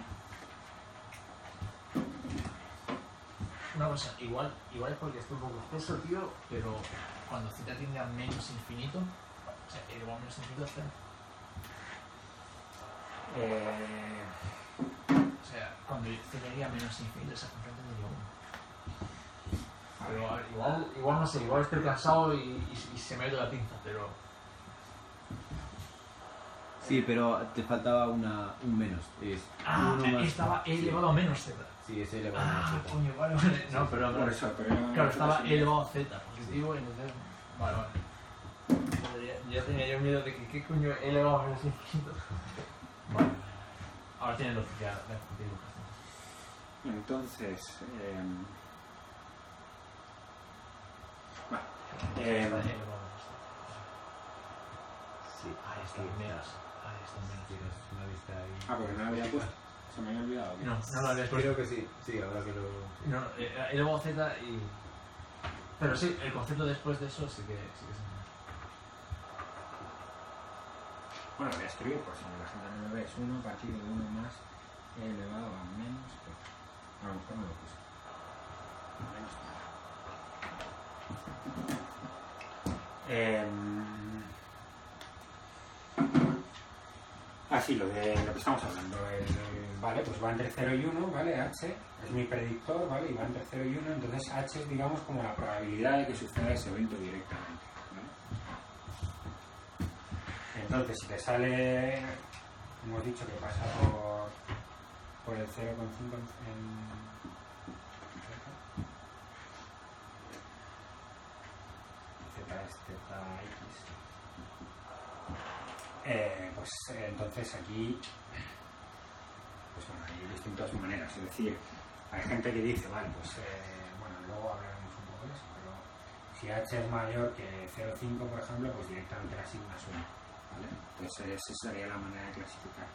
Una cosa, igual es porque esto es un poco confuso, tío, pero cuando z tiende a menos infinito, o sea, igual menos infinito, O sea, cuando z llegue a menos infinito esa constante de 1. Pero igual no sé, igual estoy cansado y se me ha ido la pinza, pero... Sí, pero te faltaba un menos. Es uno más... estaba e elevado a menos z. Sí, es elevado a menos z. Coño, vale. No, pero Por eso, pero claro, estaba elevado a z positivo, entonces... Vale. Ya tenía yo miedo de que qué coño he elevado a menos infinito. Vale. Ahora tiene lógica la dibujación. Entonces, Está elevado a menos. Sí, Ahí está menos. Ahí está menos. tienes una vista ahí. porque no lo había puesto. Se me había olvidado. No lo habías puesto. Creo que sí, sí, ahora que lo... No, elevado a z y... Pero sí, el concepto después de eso sí que se entiende. Bueno, voy a escribir por si la gente no lo ve. Es 1 partido de 1 más e elevado a menos. A lo mejor no lo puse. Sí, lo que estamos hablando. Vale, pues va entre 0 y 1, ¿vale? H es mi predictor, ¿vale? Y va entre 0 y 1, entonces H es, digamos, como la probabilidad de que suceda ese evento directamente, ¿vale? Entonces, si te sale, hemos dicho que pasa por el 0,5 en Z es ZX. Pues entonces aquí, pues bueno, hay distintas maneras. Es decir, hay gente que dice, vale, pues bueno, luego hablaremos un poco de eso, pero si H es mayor que 0,5, por ejemplo, pues directamente le asignas 1, ¿vale? Entonces esa sería la manera de clasificar.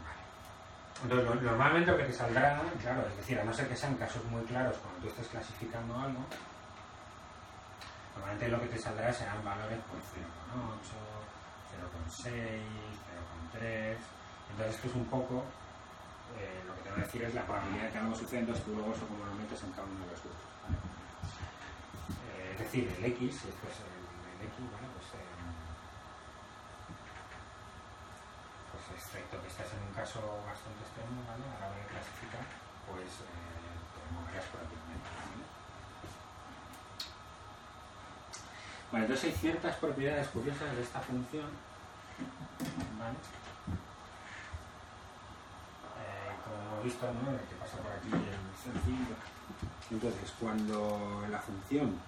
Vale. Entonces, normalmente lo que te saldrá, claro, es decir, a no ser que sean casos muy claros cuando tú estés clasificando algo, normalmente lo que te saldrá serán valores por 0,8, 0,6, 0,3. Entonces esto es un poco lo que te voy a decir es la probabilidad de que algo suceda, entonces tú luego eso como lo metes en cada uno de los grupos, ¿vale? Es decir, el X, si esto es el X, ¿vale? Pues excepto que estés en un caso bastante extremo, ¿vale? A la hora de clasificar, pues te moverás propiamente, ¿vale? Vale, entonces hay ciertas propiedades curiosas de esta función, ¿vale? Como hemos visto, ¿no? El que pasa por aquí es sencillo. Entonces, cuando la función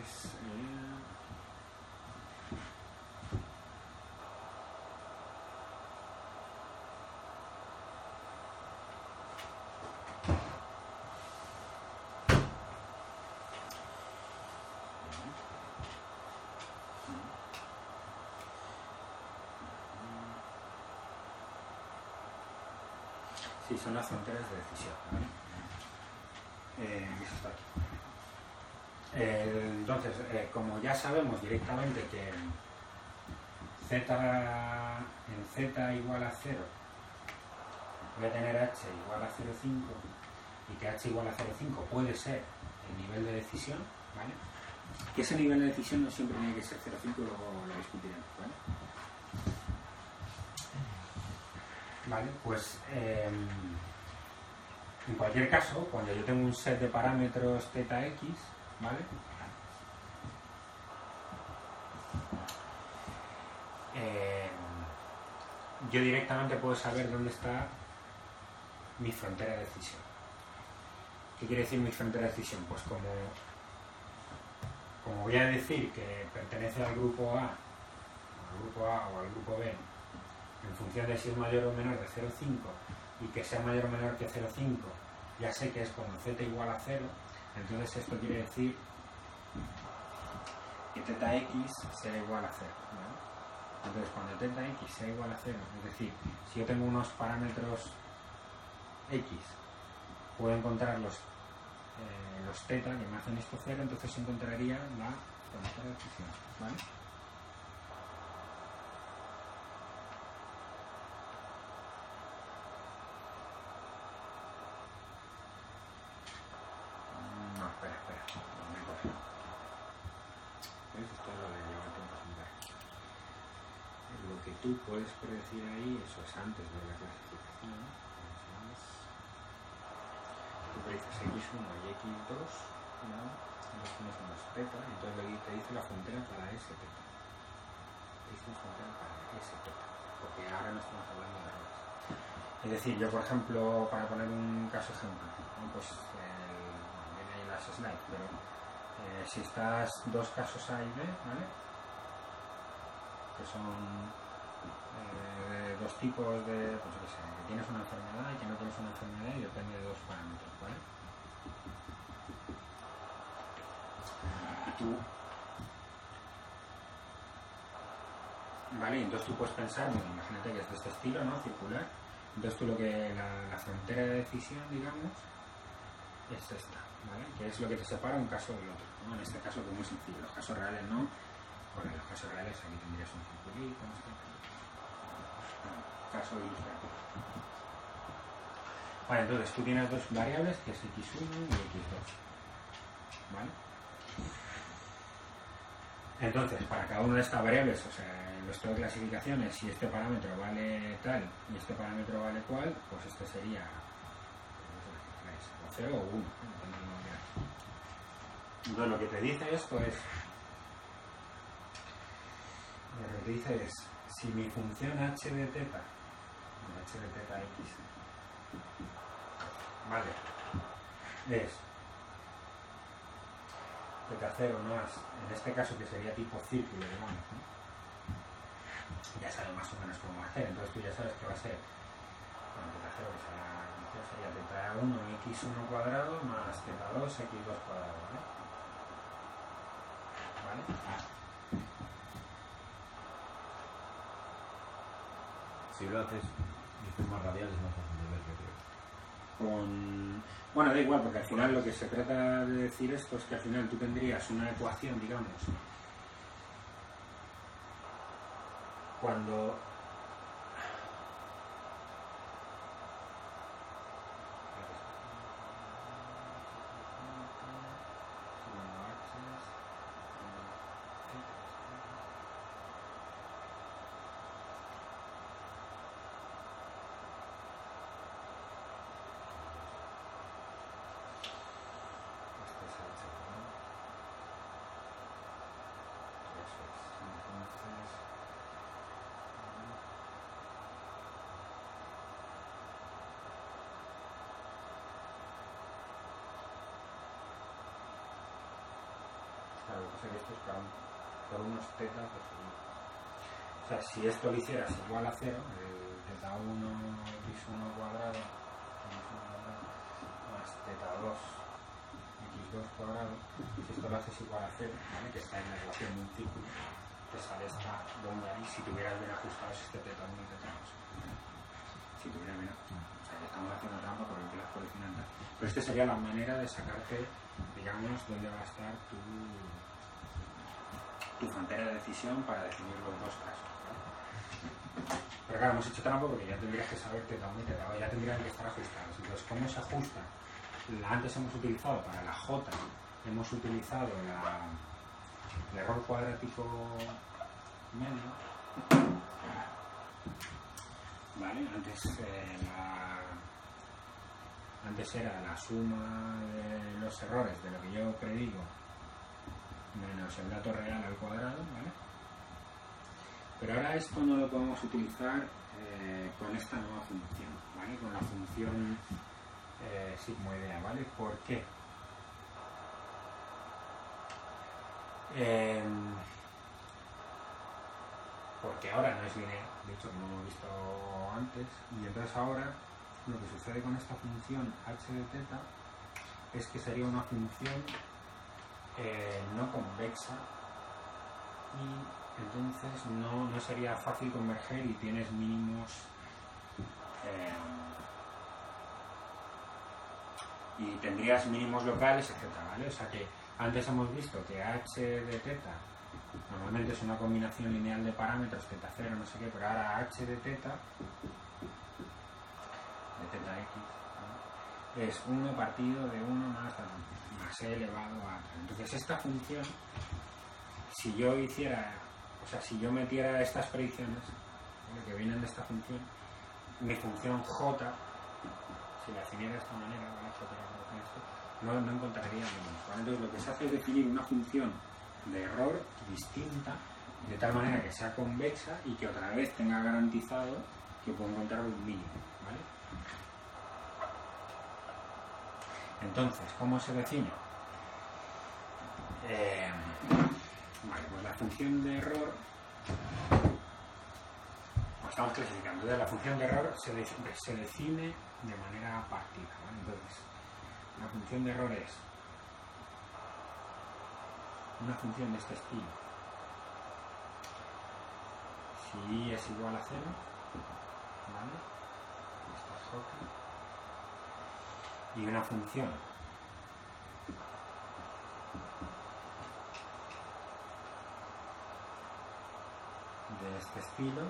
es sí, son las fronteras de decisión, ¿vale? Eso está aquí. Entonces, como ya sabemos directamente que en z igual a 0 voy a tener h igual a 0,5 y que h igual a 0,5 puede ser el nivel de decisión, ¿vale? Que ese nivel de decisión no siempre tiene que ser 0,5, luego lo discutiremos, ¿vale? Vale, pues en cualquier caso, cuando yo tengo un set de parámetros θx, ¿vale? Yo directamente puedo saber dónde está mi frontera de decisión. ¿Qué quiere decir mi frontera de decisión? Pues como voy a decir que pertenece al grupo A o al grupo B, en función de si es mayor o menor de 0,5 y que sea mayor o menor que 0,5, ya sé que es cuando z igual a 0, entonces esto quiere decir que θx sea igual a 0, ¿vale? Entonces cuando θx sea igual a 0, es decir, si yo tengo unos parámetros x, puedo encontrar los θ que me hacen esto 0, entonces encontraría la frontera de decisión, ¿vale? tú puedes predecir ahí, eso es antes de la clasificación, tú predices x1 y x2, ¿no? Entonces tienes unos teta, entonces te dice la frontera para ese teta. Te dice la frontera para ese teta, porque ahora no estamos hablando de errores. Es decir, yo por ejemplo, para poner un caso ejemplo, ¿no? Pues viene ahí las slides, pero si estás dos casos A y B, ¿vale? Que son dos tipos de, pues yo qué sé, que tienes una enfermedad y que no tienes una enfermedad y depende de dos parámetros, ¿vale? Tú, ¿vale? Entonces tú puedes pensar, bueno, imagínate que es de este estilo, ¿no? Circular. Entonces tú lo que la frontera de decisión, digamos, es esta, ¿vale? Que es lo que te separa un caso del otro, ¿no? En este caso que es muy sencillo, los casos reales no, porque en los casos reales aquí tendrías un circulito, no sé qué. Caso ilustrativo. Vale, entonces tú tienes dos variables que es x1 y x2, ¿vale? Entonces, para cada una de estas variables, o sea, en nuestro de clasificaciones, si este parámetro vale tal y este parámetro vale cual, pues este sería o 0 o 1, dependiendo de lo que hagas. Entonces, lo que te dice esto es, lo que te dice es, si mi función h de teta, h de teta x, vale, es teta 0 más, en este caso que sería tipo círculo, digamos, ¿no? Ya sabes más o menos cómo va a ser, entonces tú ya sabes que va a ser, bueno, teta 0 que sería teta 1 x1 cuadrado más teta 2 x2 cuadrado, ¿vale? ¿Vale? Si lo haces más radial es más fácil de ver, yo creo. Bueno, da igual, porque al final lo que se trata de decir esto es que al final tú tendrías una ecuación, digamos, cuando claro, que sería esto es por unos tetas de segundo. O sea, si esto lo hicieras igual a 0, el teta 1 x1 cuadrado más teta 2 x2 cuadrado, si esto lo haces igual a 0, ¿vale? Que está en la relación de un círculo, te sale esta bomba ahí si tuvieras bien ajustados este teta 1 y teta 2. Si tuvieras bien ajustado. O sea, que estamos haciendo trampa porque aquí las coleccionan. Pero esta sería la manera de sacarte, digamos, dónde va a estar tu frontera de decisión para definir los dos casos, ¿vale? Pero claro, hemos hecho trampa porque ya tendrías que saber teta 1 y teta 2, ya tendrían que estar ajustados. Entonces, ¿cómo se ajusta? Antes hemos utilizado para la J, hemos utilizado el error cuadrático medio, ¿vale? Antes era la suma de los errores de lo que yo predigo menos el dato real al cuadrado, ¿vale? Pero ahora esto no lo podemos utilizar con esta nueva función, ¿vale? Con la función sigmoidea, ¿vale? ¿Por qué? Porque ahora no es lineal, de hecho, como hemos visto antes, y entonces ahora lo que sucede con esta función h de teta es que sería una función no convexa y entonces no sería fácil converger y tienes mínimos y tendrías mínimos locales, etcétera, ¿vale? O sea que antes hemos visto que h de teta normalmente es una combinación lineal de parámetros, teta 0, no sé qué, pero ahora h de teta x, ¿no? Es 1 partido de 1 más e elevado a 3. Entonces esta función, si yo hiciera, o sea, si yo metiera estas predicciones, ¿vale? Que vienen de esta función. Mi función j, si la definiera de esta manera, ¿vale? No encontraría mínimos, ¿vale? Entonces lo que se hace es definir una función de error distinta, de tal manera que sea convexa y que otra vez tenga garantizado que puedo encontrar un mínimo, ¿vale? Entonces, ¿cómo se define? Vale, pues la función de error, pues estamos clasificando. Entonces, la función de error se define de manera partida, ¿vale? Entonces, la función de error es una función de este estilo. Si i es igual a 0, ¿vale? Esto es j. Y una función de este estilo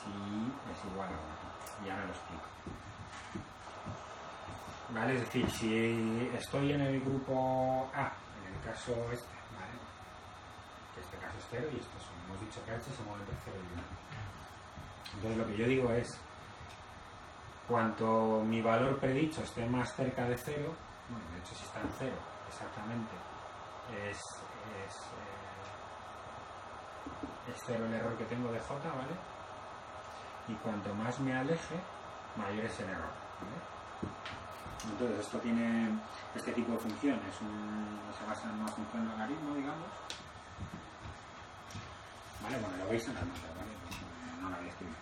si i es igual a 1. Y ahora lo explico. ¿Vale? Es decir, si estoy en el grupo A, en el caso este, ¿vale? Que este caso es 0 y esto es 1. Hemos dicho que h se mueve entre 0 y 1. Entonces lo que yo digo es, cuanto mi valor predicho esté más cerca de 0, bueno, de hecho si está en 0 exactamente, es 0 el error que tengo de j, ¿vale? Y cuanto más me aleje, mayor es el error, ¿vale? Entonces esto tiene este tipo de función, se basa en una función logaritmo, digamos. Vale, bueno, lo veis en las notas, ¿vale? No la voy a escribir.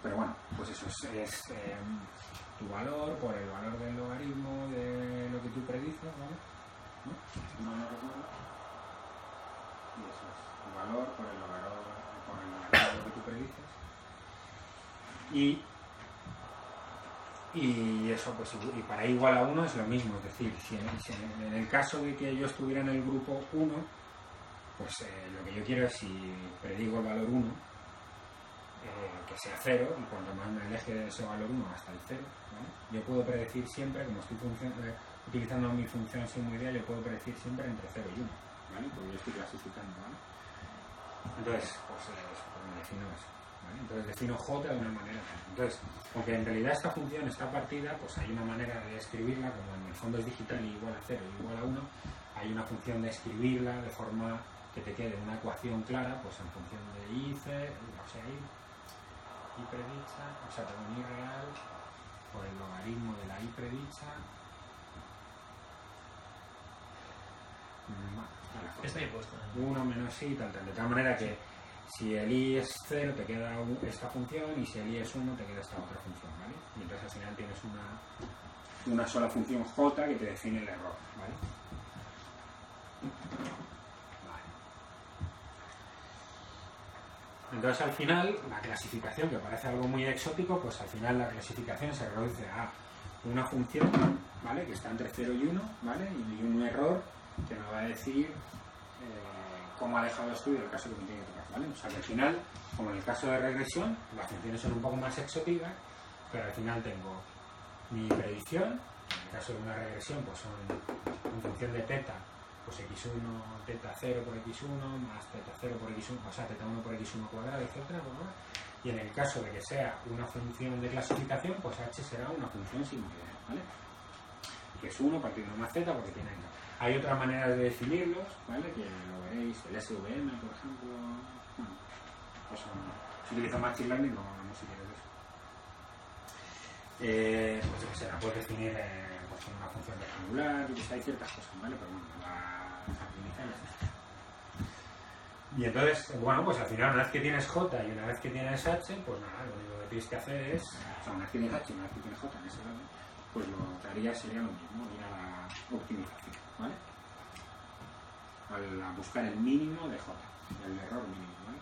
Pero bueno, pues eso es tu valor por el valor del logaritmo de lo que tú predices, ¿vale? ¿No? No lo recuerdo. Y eso es tu valor por el logaritmo de lo que tú predices. Y eso, pues, y para i igual a 1 es lo mismo, es decir, si en el caso de que yo estuviera en el grupo 1, pues lo que yo quiero es, si predigo el valor 1, que sea 0, y cuanto más me aleje de ese valor 1 hasta el 0, ¿vale? Yo puedo predecir siempre, como estoy utilizando mi función sin muy idea, yo puedo predecir siempre entre 0 y 1, ¿vale? Porque yo estoy clasificando, ¿vale? Entonces, pues me defino eso. ¿Vale? Entonces defino j de una manera. Entonces, aunque en realidad esta función está partida, pues hay una manera de escribirla, como en el fondo es digital y igual a 0 y igual a 1, hay una función de escribirla de forma que te quede una ecuación clara, pues en función de i, c, o sea, i predicha, o sea, tengo i real por el logaritmo de la i predicha. Está ahí puesto. 1 menos i, tal, de tal manera que si el i es 0 te queda esta función y si el i es 1 te queda esta otra función, ¿vale? Y entonces al final tienes una sola función j que te define el error, ¿vale? Entonces al final la clasificación, que parece algo muy exótico, pues al final la clasificación se reduce a una función, ¿vale? Que está entre 0 y 1, ¿vale? Y un error que me va a decir cómo alejado estoy del caso que me tiene que tocar, ¿vale? O sea que al final, como en el caso de regresión, las funciones son un poco más exóticas, pero al final tengo mi predicción, en el caso de una regresión, pues son en función de teta, pues x1, teta 0 por x1, más teta 0 por x1, o sea, teta 1 por x1 cuadrado, etcétera, ¿no? Y en el caso de que sea una función de clasificación, pues h será una función sinusoidal, ¿vale? Que es 1 partido de una z porque tiene... Hay otras maneras de definirlos, ¿vale? Que lo veréis, el SVM, por ejemplo. Bueno, pues se utiliza Machine Learning, no sé qué es eso. Pues yo qué sé, la puedes definir pues, con una función rectangular, pues hay ciertas cosas, ¿vale? Pero bueno, la inicial es esta. Y entonces, bueno, pues al final, una vez que tienes J y una vez que tienes H, pues nada, lo único que tienes que hacer es, o sea, una vez que tienes H y una vez que tienes J en ese lado, pues lo que haría sería lo mismo, ir a la optimización, ¿vale? A buscar el mínimo de J, el error mínimo, ¿vale?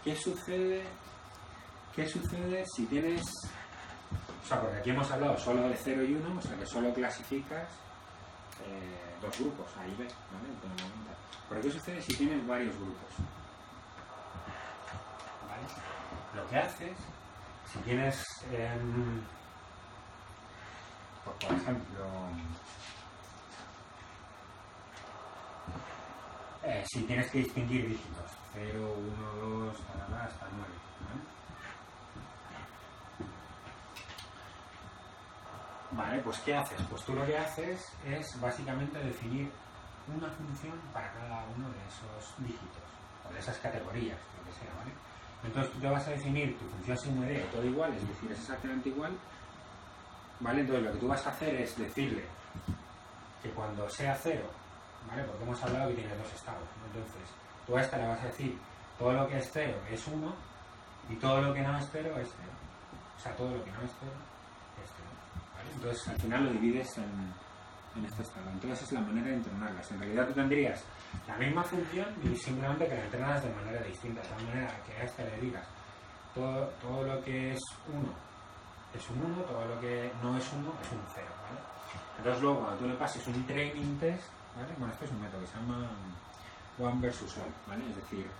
¿Qué sucede si tienes... O sea, porque aquí hemos hablado solo de 0 y 1, o sea que solo clasificas dos grupos, A y B, ¿vale? Pero ¿qué sucede si tienes varios grupos? ¿Vale? Lo que haces, si tienes pues, por ejemplo, si tienes que distinguir dígitos 0, 1, 2, hasta 9, ¿vale? Vale, pues ¿qué haces? Pues tú lo que haces es básicamente definir una función para cada uno de esos dígitos o de esas categorías, lo que sea, ¿vale? Entonces tú te vas a definir tu función suma y todo igual, es decir, es exactamente igual, ¿vale? Entonces lo que tú vas a hacer es decirle que cuando sea 0, ¿vale? Porque hemos hablado que tiene dos estados, ¿no? Entonces tú a esta le vas a decir todo lo que es 0 es 1 y todo lo que no es 0 es 0. O sea, todo lo que no es 0 es 0, ¿vale? Entonces al final lo divides en este estado. Entonces es la manera de entrenarlas. En realidad tú tendrías la misma función y simplemente que la entrenas de manera distinta, de tal manera que a esta le digas todo lo que es 1 es un 1, todo lo que no es 1 es un 0, ¿vale? Entonces luego cuando tú le pases un training test, ¿vale? Bueno, esto es un método que se llama one versus all, ¿vale? Es decir,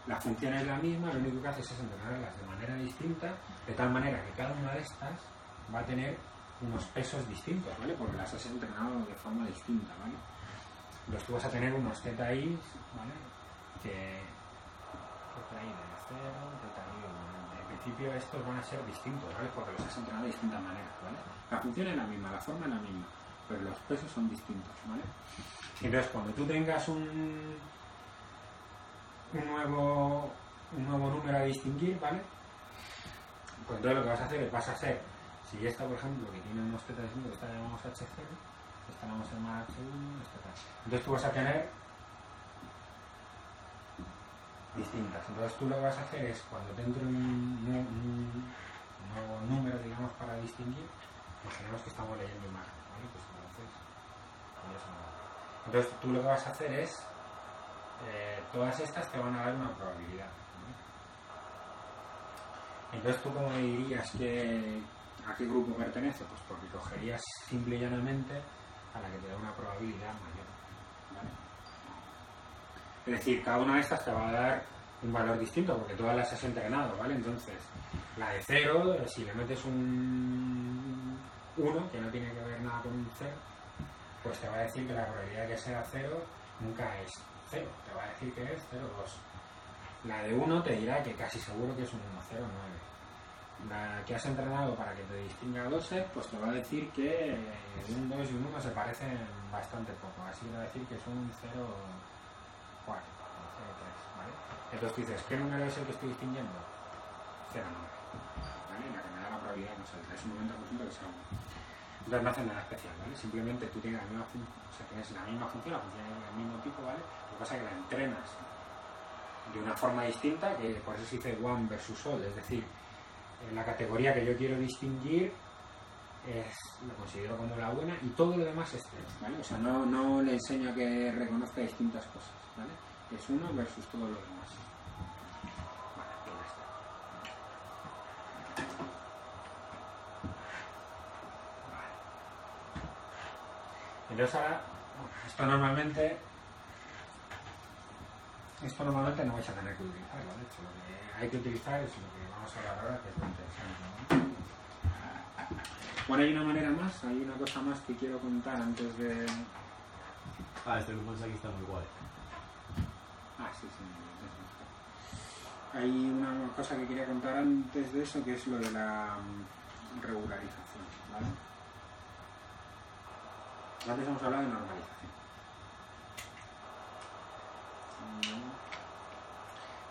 la función es la misma, lo único que haces es entrenarlas de manera distinta, de tal manera que cada una de estas va a tener unos pesos distintos, ¿vale? Porque las has entrenado de forma distinta, ¿vale? Entonces tú vas a tener unos TI, ¿vale? Que TI de 0, TI de 1. En principio estos van a ser distintos, ¿vale? Porque los has entrenado de distintas maneras, ¿vale? La función es la misma, la forma es la misma, pero los pesos son distintos, ¿vale? Entonces cuando tú tengas un nuevo número a distinguir, ¿vale? Pues entonces lo que vas a hacer es, vas a hacer, si esta por ejemplo que tiene unos θ distintos, esta la llamamos H0, esta la vamos a llamar H1, esta tal. Entonces tú vas a tener distintas. Entonces tú lo que vas a hacer es, cuando te entre un nuevo número, digamos, para distinguir, imaginemos que estamos leyendo imagen, ¿vale? Pues entonces tú lo que vas a hacer es, todas estas te van a dar una probabilidad, ¿vale? Entonces tú, ¿cómo dirías a qué grupo pertenece? Pues porque cogerías simple y llanamente a la que te da una probabilidad mayor, ¿vale? Es decir, cada una de estas te va a dar un valor distinto porque todas las has entrenado, ¿vale? Entonces, la de 0, si le metes un 1, que no tiene que ver nada con un 0, pues te va a decir que la probabilidad de que sea 0 nunca es 0, te va a decir que es 0,2. La de 1 te dirá que casi seguro que es un 1,09. La que has entrenado para que te distinga 2, pues te va a decir que un 2 y un 1 se parecen bastante poco, así que va a decir que son un 0,4 o 0,3, ¿vale? Entonces tú dices, ¿qué número es el que estoy distinguiendo? 0,9, ¿vale? La que me da la probabilidad, no sé, es un 90% que sea 1. Entonces no hace nada especial, ¿vale? Simplemente tú tienes la misma función, o sea, tienes la misma función, la función es del mismo tipo, ¿vale? Lo que pasa es que la entrenas de una forma distinta, que por eso se dice one versus all, es decir, en la categoría que yo quiero distinguir lo considero como la buena y todo lo demás es 0, ¿vale? O sea, no le enseño a que reconozca distintas cosas, ¿vale? Es 1 versus todo lo demás. Vale, pues ya está. Vale. Entonces ahora, esto normalmente no vais a tener que utilizarlo, de hecho, lo que hay que utilizar es lo que vamos a hablar ahora, que es lo interesante, ¿no? Bueno, hay una manera más, hay una cosa más que quiero contar antes de... Este grupo aquí está muy guay. Sí. Hay una cosa que quería contar antes de eso, que es lo de la regularización, ¿vale? Antes hemos hablado de normalización.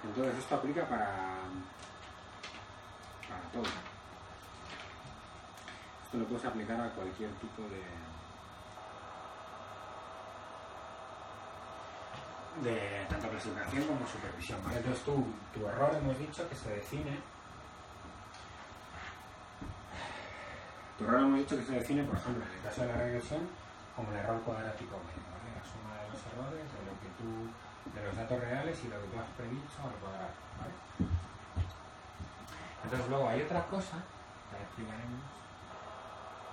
Entonces esto aplica para todo. Esto lo puedes aplicar a cualquier tipo de tanto clasificación como supervisión, ¿vale? Entonces tu error hemos dicho que se define. Tu error hemos dicho que se define, por ejemplo, en el caso de la regresión, como el error cuadrático medio, ¿vale? La suma de los errores de los datos reales y lo que tú has predicho al cuadrado, ¿vale? Entonces luego hay otra cosa, que la explicaremos,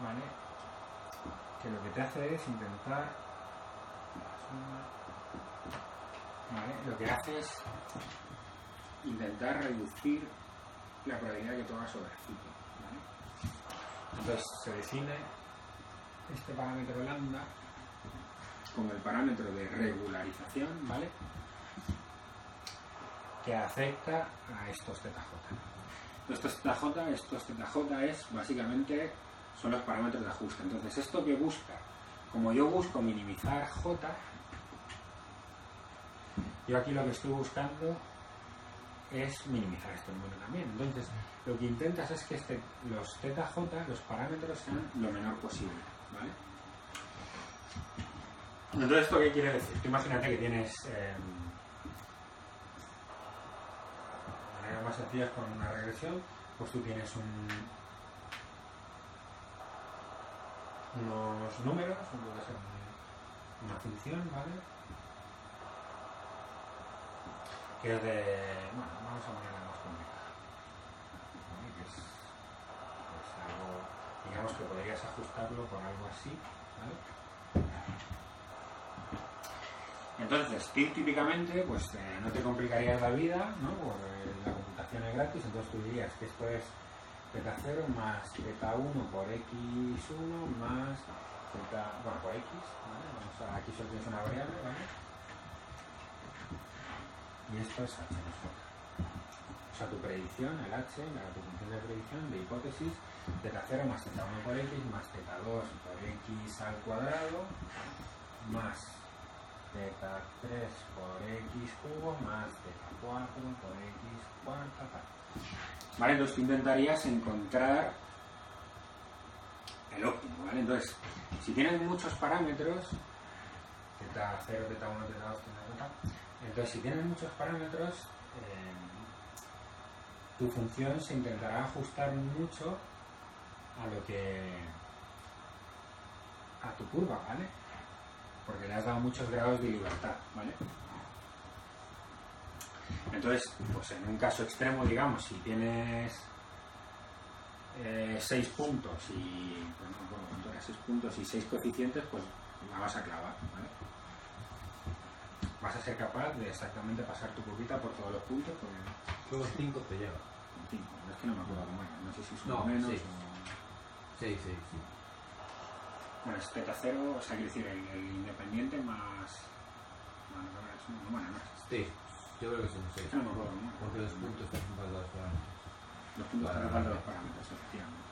¿vale? Que lo que te hace es intentar, ¿vale? Lo que hace es intentar reducir la probabilidad que tú hagas sobre el ciclo, ¿vale? Entonces se define este parámetro lambda como el parámetro de regularización, ¿vale? Que afecta a estos θj. Estos θj es básicamente son los parámetros de ajuste. Entonces, esto que busca, como yo busco minimizar j, yo aquí lo que estoy buscando es minimizar este número también. Entonces, lo que intentas es que los θj, los parámetros, sean lo menor posible, ¿vale? Entonces, ¿esto qué quiere decir? Tú imagínate que tienes maneras más sencillas con una regresión, pues tú tienes unos números, puede ser una función, ¿vale? Que es de, bueno, vamos a ponerla más complicada, ¿vale? Que es algo, digamos que podrías ajustarlo por algo así, ¿vale? Entonces, típicamente, pues no te complicarías la vida, ¿no? Porque la computación es gratis, entonces tú dirías que esto es θ0 más θ1 por x1 más por x, ¿vale? Vamos a, aquí solo tienes una variable, ¿vale? Y esto es h más j. O sea, tu predicción, el h, tu función de predicción de hipótesis, θ0 más θ1 por x más θ2 por x al cuadrado más θ3 por x cubo más θ4 por x cuarta, tal. ¿Vale? Entonces tú intentarías encontrar el óptimo, ¿vale? Entonces, si tienes muchos parámetros, θ0, θ1, θ2, θ3, entonces si tienes muchos parámetros, tu función se intentará ajustar mucho a tu curva, ¿vale? Porque le has dado muchos grados de libertad, ¿vale? Entonces, pues en un caso extremo, digamos, si tienes 6 puntos y, bueno, 6 puntos y 6 coeficientes, pues la vas a clavar, ¿vale? Vas a ser capaz de exactamente pasar tu curvita por todos los puntos, porque Con los 5 te lleva. 5, es que no me acuerdo cómo era, no sé si son No, menos sí. o... 6. Bueno, es θ0, o sea, quiere decir el independiente más... Bueno, no es... Sí, yo creo que son 6. No me acuerdo, ¿no? Porque los puntos están juntos los parámetros. Los puntos Vale, están vale. de los parámetros, efectivamente.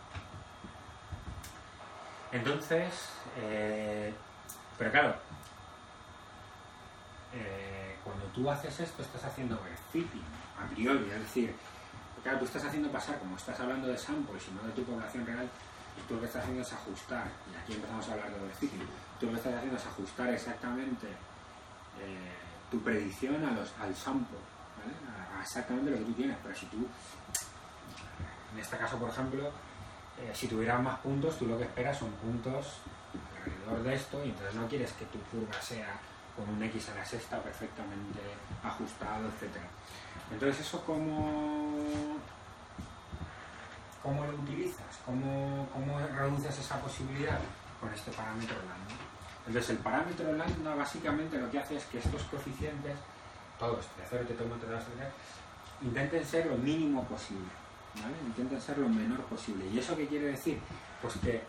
Entonces, pero claro, cuando tú haces esto, estás haciendo overfitting a priori, es decir, claro, tú estás haciendo pasar, como estás hablando de samples y no de tu población real, y tú lo que estás haciendo es ajustar, y aquí empezamos a hablar de overfitting, tú lo que estás haciendo es ajustar exactamente tu predicción al sample, ¿vale? A exactamente lo que tú tienes, pero si tú, en este caso por ejemplo, si tuvieras más puntos, tú lo que esperas son puntos alrededor de esto, y entonces no quieres que tu curva sea con un x a la sexta perfectamente ajustado, etc. Entonces eso ¿cómo lo utilizas? ¿Cómo reduces esa posibilidad? Con este parámetro lambda. Entonces el parámetro lambda básicamente lo que hace es que estos coeficientes, todos, θ0, θ1, θ2, θ3, intenten ser lo mínimo posible, ¿vale? Intenten ser lo menor posible. ¿Y eso qué quiere decir? Pues que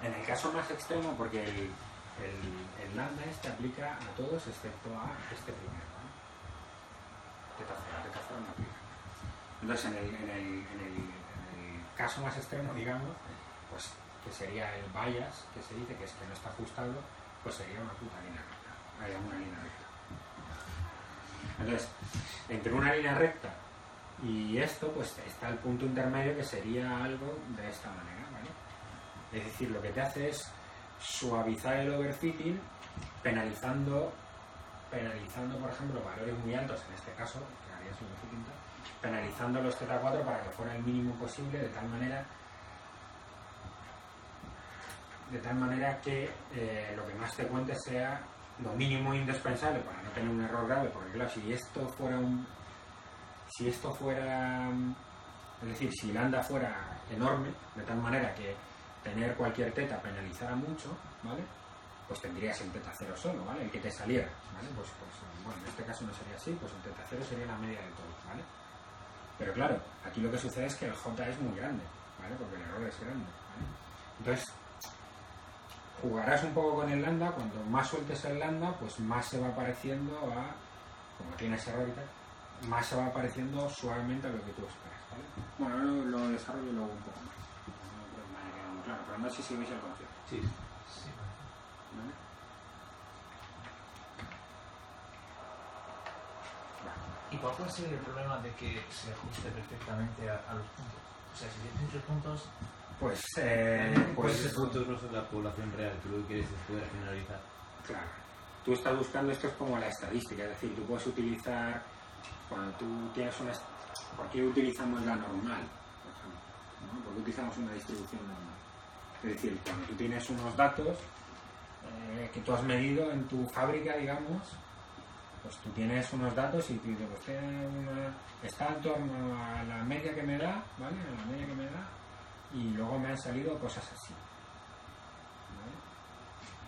en el caso más extremo, porque el lambda este aplica a todos excepto a este primero, ¿vale? θ0 no aplica. Entonces en el caso más extremo, digamos, pues que sería el bias, que se dice que es que no está ajustado, pues sería una puta línea recta. Hay una línea recta. Entonces, entre una línea recta y esto, pues está el punto intermedio que sería algo de esta manera, ¿vale? Es decir, lo que te hace es suavizar el overfitting penalizando, por ejemplo, valores muy altos, en este caso, que harías un overfitting, penalizando los θ4 para que fuera el mínimo posible, de tal manera que lo que más te cuente sea lo mínimo indispensable para no tener un error grave, porque claro, si esto fuera, es decir, si lambda fuera enorme, de tal manera que tener cualquier θ penalizara mucho, ¿vale? Pues tendrías el θ0 solo, ¿vale? El que te saliera, ¿vale? Pues bueno, en este caso no sería así, pues el θ0 sería la media de todos, ¿vale? Pero claro, aquí lo que sucede es que el j es muy grande, ¿vale? Porque el error es grande, ¿vale? Entonces, jugarás un poco con el lambda, cuando más sueltes el lambda, pues más se va pareciendo a, como tienes error y tal, más se va pareciendo suavemente a lo que tú esperas, ¿vale? Bueno, ahora lo desarrollo luego un poco más. No creo que me haya quedado muy claro, pero no sé si veis el concepto, Sí. Sí. ¿vale? ¿Y cuál puede ser el problema de que se ajuste perfectamente a los puntos? O sea, si tienes muchos puntos, Pues, Pues esos puntos no son la población real, tú lo que quieres es poder generalizar. claro, tú estás buscando, esto es como la estadística, es decir, tú puedes utilizar, cuando tú tienes una, ¿por qué utilizamos la normal? Por ejemplo, ¿no? ¿Por qué utilizamos una distribución normal? Es decir, cuando tú tienes unos datos que tú has medido en tu fábrica, digamos, pues tú tienes unos datos y tú dices, pues está en torno a la media que me da, ¿vale? A la media que me da, y luego me han salido cosas así, ¿vale?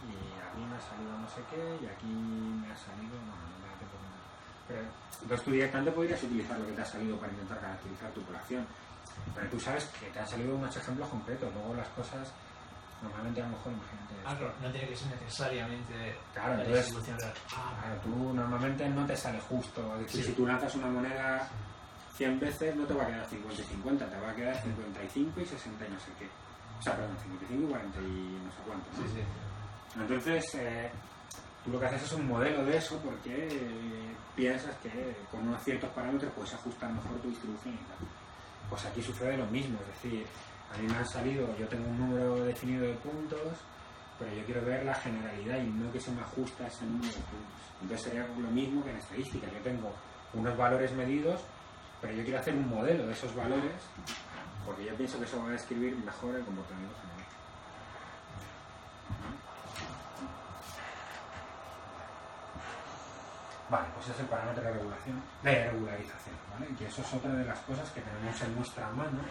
Y a mí me ha salido no sé qué, y aquí me ha salido, no me da tiempo nada. Pero entonces tú directamente podrías utilizar lo que te ha salido para intentar caracterizar tu población, pero tú sabes que te han salido unos ejemplos completos, luego las cosas normalmente a lo mejor, imagínate esto. claro, no tiene que ser necesariamente Claro, la entonces, distribución real. claro, tú normalmente no te sale justo, es decir, Sí. si tú lanzas una moneda 100 veces no te va a quedar 50 y 50, te va a quedar 55 y 60 y no sé qué. O sea, perdón, 55 y 40 y no sé cuánto, ¿no? Sí, sí. Entonces, tú lo que haces es un modelo de eso porque piensas que con unos ciertos parámetros puedes ajustar mejor tu distribución y tal. Pues aquí sucede lo mismo, es decir, a mí me han salido, yo tengo un número definido de puntos, pero yo quiero ver la generalidad y no que se me ajusta a ese número de puntos. Entonces sería lo mismo que en estadística, yo tengo unos valores medidos, pero yo quiero hacer un modelo de esos valores porque yo pienso que eso va a describir mejor el comportamiento general. Vale, pues ese es el parámetro de regularización, ¿vale? Y eso es otra de las cosas que tenemos en nuestra mano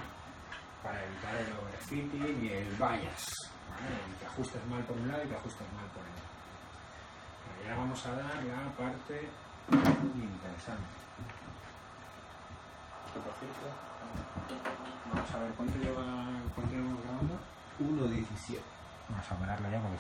para evitar el overfitting y el bias, ¿vale? El que ajustes mal por un lado y que ajustes mal por el otro. Pero ya vamos a dar la parte interesante. Esto, por cierto, vamos a ver cuánto llevamos grabando. 1.17. Vamos a pararlo ya porque